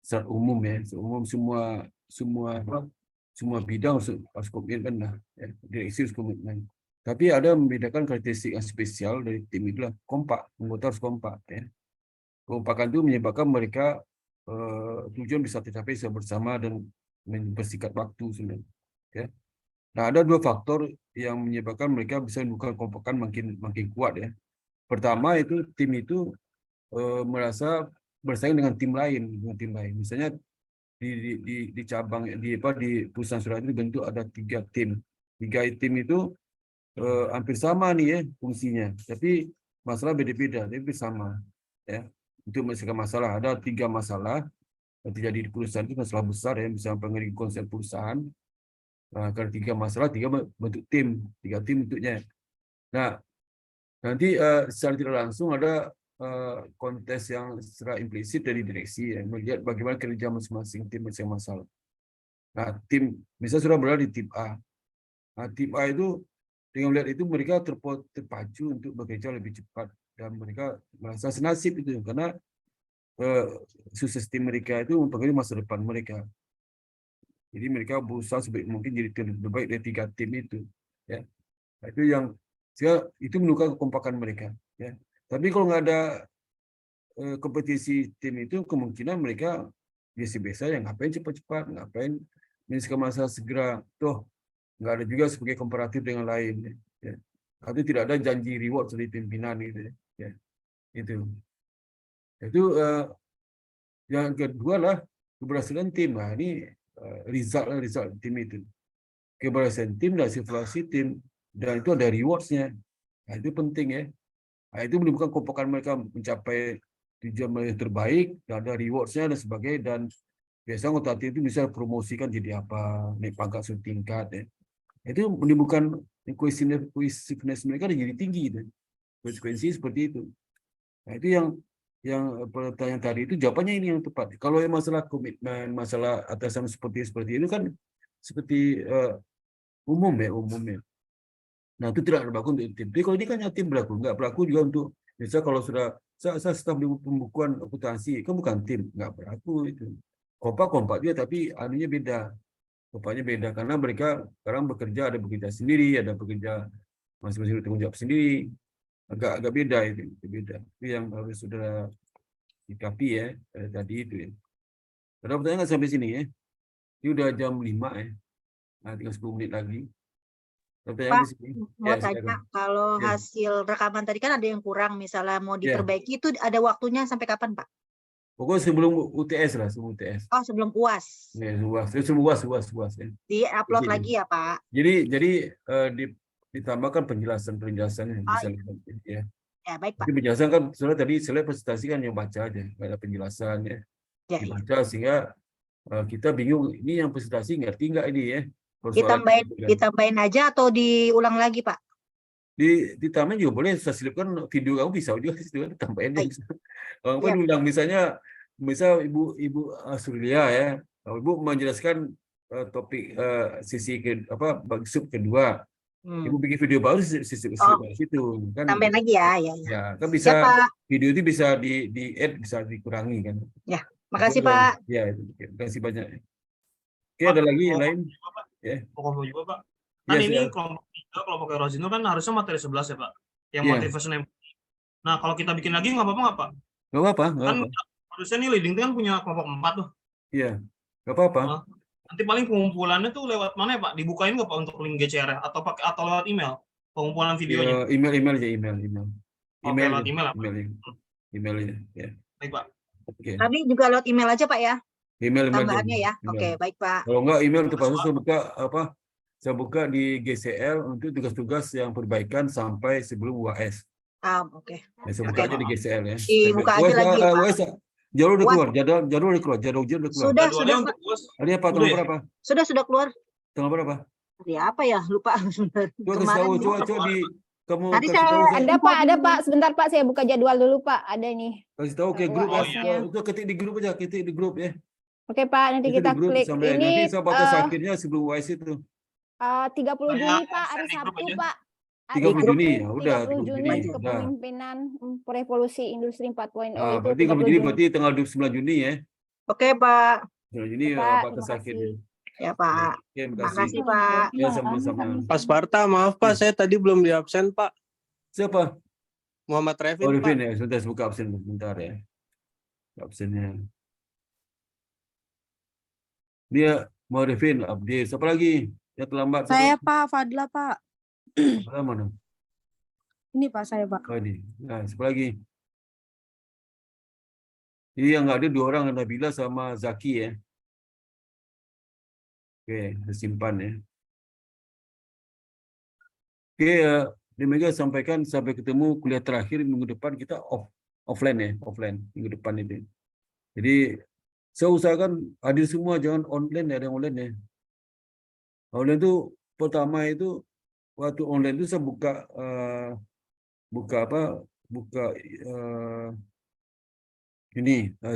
secara umum ya, semua bidang harus komitmen lah, ya. Direksi harus komitmen. Tapi ada membedakan karakteristik yang spesial dari tim itulah kompak, anggota harus kompak ya. Kekompakan itu menyebabkan mereka tujuan bisa tercapai secara bersama dan mempersingkat waktu sebenarnya. Ya. Nah, ada dua faktor yang menyebabkan mereka bisa melakukan kekompakan makin kuat ya. Pertama itu tim itu merasa bersaing dengan tim lain, Misalnya di cabang di perusahaan surat itu dibentuk ada 3 tim. 3 tim itu hampir sama nih ya fungsinya, tapi masalah beda-beda, tapi sama ya. Untuk menyelesaikan masalah ada 3 masalah yang terjadi di perusahaan itu masalah besar ya, bisa mempengaruhi konsep perusahaan. Nah, kalau 3 masalah, 3 bentuk tim, 3 tim bentuknya. Nah, nanti secara tidak langsung ada kontes yang secara implisit dari direksi ya, melihat bagaimana kerja masing-masing tim yang masalah. Nah, tim misalnya sudah berada di tim A. Nah, tim A itu dengan melihat itu mereka terpacu untuk bekerja lebih cepat dan mereka merasa senasib itu karena sukses tim mereka itu mempengaruhi masa depan mereka. Jadi mereka berusaha sebaik mungkin jadi tim terbaik dari 3 tim itu. Ya, nah, itu menunjukkan kekompakan mereka. Ya, tapi kalau nggak ada kompetisi tim itu, kemungkinan mereka biasa-biasa yang ngapain cepat-cepat, ngapain menyelesaikan masalah segera, toh nggak ada juga sebagai komparatif dengan lain. Ya. Atau tidak ada janji reward dari pimpinan gitu. Ya, itu yang kedua lah keberhasilan tim. Nah, ini result tim itu. Keberhasilan tim dan evaluasi tim dan itu ada rewards-nya. Nah, itu penting ya. Nah, itu menimbulkan kekompakan mereka mencapai tujuan mereka terbaik dan ada rewards-nya dan sebagainya, dan biasanya anggota tim itu bisa promosikan jadi apa, naik pangkat setingkat ya. Itu menimbulkan cohesiveness mereka jadi tinggi gitu. Konsekuensi seperti itu. Nah, itu yang pertanyaan tadi itu jawabannya ini yang tepat. Kalau yang masalah komitmen, masalah atasan seperti itu kan seperti umum ya. Nah, itu tidak berlaku untuk tim. Tapi kalau ini kan tim berlaku, nggak berlaku juga untuk misalnya kalau sudah saya staf di pembukuan akuntansi, kan bukan tim, nggak berlaku itu. Kompak juga, tapi anunya beda. Kompaknya beda karena mereka sekarang ada bekerja sendiri, ada bekerja masing-masing tanggung jawab sendiri. Agak beda itu beda. Itu yang harus sudah dikapi ya tadi itu ya. Ada pertanyaan nggak sampai sini ya? Ini udah jam 5 ya. Nah, tinggal 10 menit lagi. Pak, mau tanya, kalau hasil rekaman tadi kan ada yang kurang, misalnya mau diperbaiki itu ada waktunya sampai kapan, Pak? Pokoknya sebelum UTS lah, sebelum UTS. Oh, sebelum UAS. Ya, sebelum UAS ya. Di-upload lagi ya, Pak? Jadi ditambahkan penjelasannya bisa ya. Ya, baik, Pak. Jadi penjelasan kan soalnya tadi saya presentasi kan yang baca aja, nggak ada penjelasannya. Ya, dibaca sehingga kita bingung ini yang presentasi ngerti nggak ini ya. Ditambahin aja atau diulang lagi, Pak? Ditambahin juga boleh, saya selipkan video kamu bisa juga ditambahin aja. Kalau diulang misal Ibu Surya ya, Ibu menjelaskan topik sisi sub kedua, Ibu bikin video baru di situ kan. Tambahin lagi ya. Ya, kan bisa Siap, Pak. video itu bisa di add, bisa dikurangi kan. Ya, makasih Itu Pak. Ya, itu. Terima kasih banyak. Oke, ada lagi yang lain? Ya. Mau komen juga Pak. Kan Iya, ini siap. kelompok 3, kelompok Rozinur kan harusnya materi 11 ya Pak. Yang Iya. motivation empathy. Nah kalau kita bikin lagi nggak apa-apa nggak Pak? Nggak apa-apa, nggak Kan apa. harusnya nih leading itu kan punya kelompok 4 tuh. Iya, nggak apa-apa. Nah, nanti paling pengumpulannya tuh lewat mana ya Pak? Dibukain nggak Pak untuk link GCR atau lewat email? Pengumpulan videonya. Ya, email aja, email. Oke, lewat email apa? Emailnya, ya. Baik Pak. Oke. Tadi juga lewat email aja Pak ya. Email Tambahannya ya. Email. Oke, baik Pak. Kalau enggak email itu pasti saya buka di GCL untuk tugas-tugas yang perbaikan sampai sebelum UAS. Oke. Ya, saya buka aja di GCL ya. Dibuka aja lagi ya, Pak. UAS, jadwal udah keluar, jadwal udah keluar, jadwal ujian udah keluar. Sudah, Jadwalnya Pak. untuk UAS Hari apa? Tanggal Udah ya? berapa? Sudah keluar. Tanggal berapa? Hari apa ya? Lupa. Coba kasih tahu, coba di kamu Tadi kasih tahu saya. Ada Pak. Sebentar Pak, saya buka jadwal dulu Pak. Ada nih. Kasih tahu ke grup ya. UAS-nya. Itu ketik di grup aja, ketik di grup ya. Oke Pak, nanti Itu kita di grup klik. sampai Ini nanti saya batas akhirnya sebelum UAS itu. 30 Saya Juni Pak, hari share di grup Sabtu aja. Pak. 30 Juni ya, udah 30 Juni 30 Juni. Udah. kepemimpinan revolusi industri 4.0 itu Berarti 30 kalau begini Juni. berarti tanggal 29 Juni ya. Oke, Pak. 29 Juni Pak, batas terima akhirnya. Ya, Pak. Oke, terima Makasih, kasih. Pak. Ya, sama-sama. Pak Sparta, maaf Pak, saya tadi belum di absen Pak. Siapa? Muhammad Revin Oh, Pak. Revin ya, sudah buka absen bentar ya. Absennya. Dia mau Revin update. Siapa lagi? Yang terlambat. Saya Pak, Fadla Pak. Mana? Ini Pak, saya Pak. Oh, ini. Nah, siapa lagi? Ini yang nggak ada 2 orang, Nabila sama Zaki ya. Oke, saya simpan ya. Oke, Demega sampaikan sampai ketemu kuliah terakhir minggu depan kita offline ya, offline minggu depan itu. Jadi saya usahakan hadir semua, jangan online ya, ada yang online ya. Online itu pertama itu waktu online itu saya buka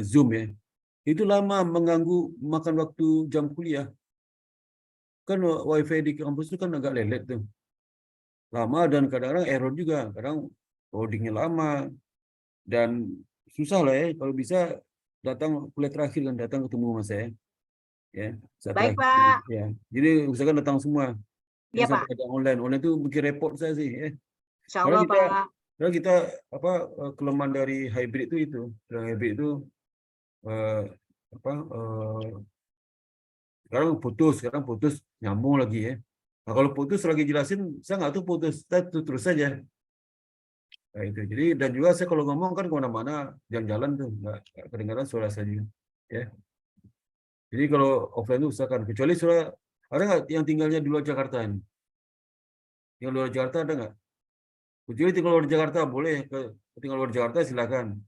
Zoom ya. Itu lama mengganggu makan waktu jam kuliah. Kan wifi di kampus itu kan agak lelet tuh. Lama dan kadang-kadang error juga, kadang loadingnya lama dan susah lah ya. Kalau bisa datang kuliah terakhir dan datang ketemu sama saya. Ya, Baik, Pak. Ya, jadi usahakan datang semua. Iya, Pak. Sampai ada online itu bikin repot saya sih. Ya. Insya Allah, Pak. Karena kita kelemahan dari hybrid itu. Dari hybrid itu sekarang putus nyambung lagi ya. Nah, kalau putus lagi jelasin, saya nggak tahu putus, saya terus saja. Nah, itu. Jadi dan juga saya kalau ngomong kan kemana-mana, jalan-jalan tuh nggak kedengaran suara saya juga. Ya. Jadi kalau offline itu usahakan, kecuali ada nggak yang tinggalnya di luar Jakarta ini? Yang luar Jakarta ada nggak? Kecuali tinggal luar Jakarta boleh, tinggal luar Jakarta silakan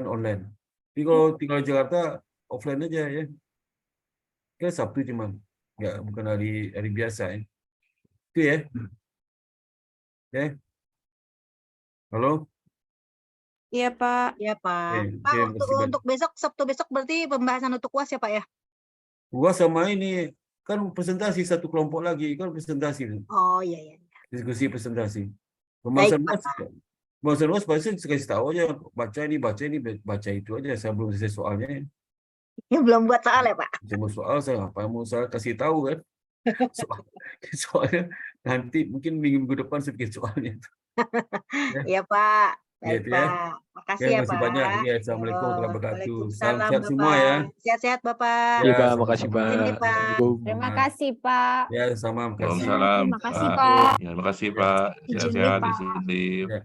online. Tapi kalau tinggal di Jakarta offline aja ya. Kan Sabtu cuman, nggak bukan hari biasa ya. Itu ya. Oke. Halo. Iya Pak. Iya, Pak. Oke, Pak, untuk besok, Sabtu besok berarti pembahasan untuk UAS ya, Pak ya? UAS sama ini kan presentasi satu kelompok lagi kan presentasi. Oh iya. Diskusi presentasi. Baik, Pembahasan UAS pasti kasih tahu aja baca itu aja. Saya belum selesai soalnya. Ya belum buat soal ya, Pak? Cuma soal saya apa mau saya kasih tahu kan? Soalnya nanti mungkin minggu depan saya bikin soalnya. Iya, Pak. Baik, Gitu ya. Pak. Makasih ya, Makasih Pak. banyak. Ya, Assalamualaikum warahmatullahi wabarakatuh. Salam Waalaikumsalam, sehat semua ya. Sehat-sehat, Bapak. Iya Pak, makasih Pak. Ini, Pak. Terima kasih Pak. Ya, sama makasih. Waalaikumsalam. Terima kasih Pak. Ya, terima kasih Pak. Sehat-sehat di Pak. sini. Ya.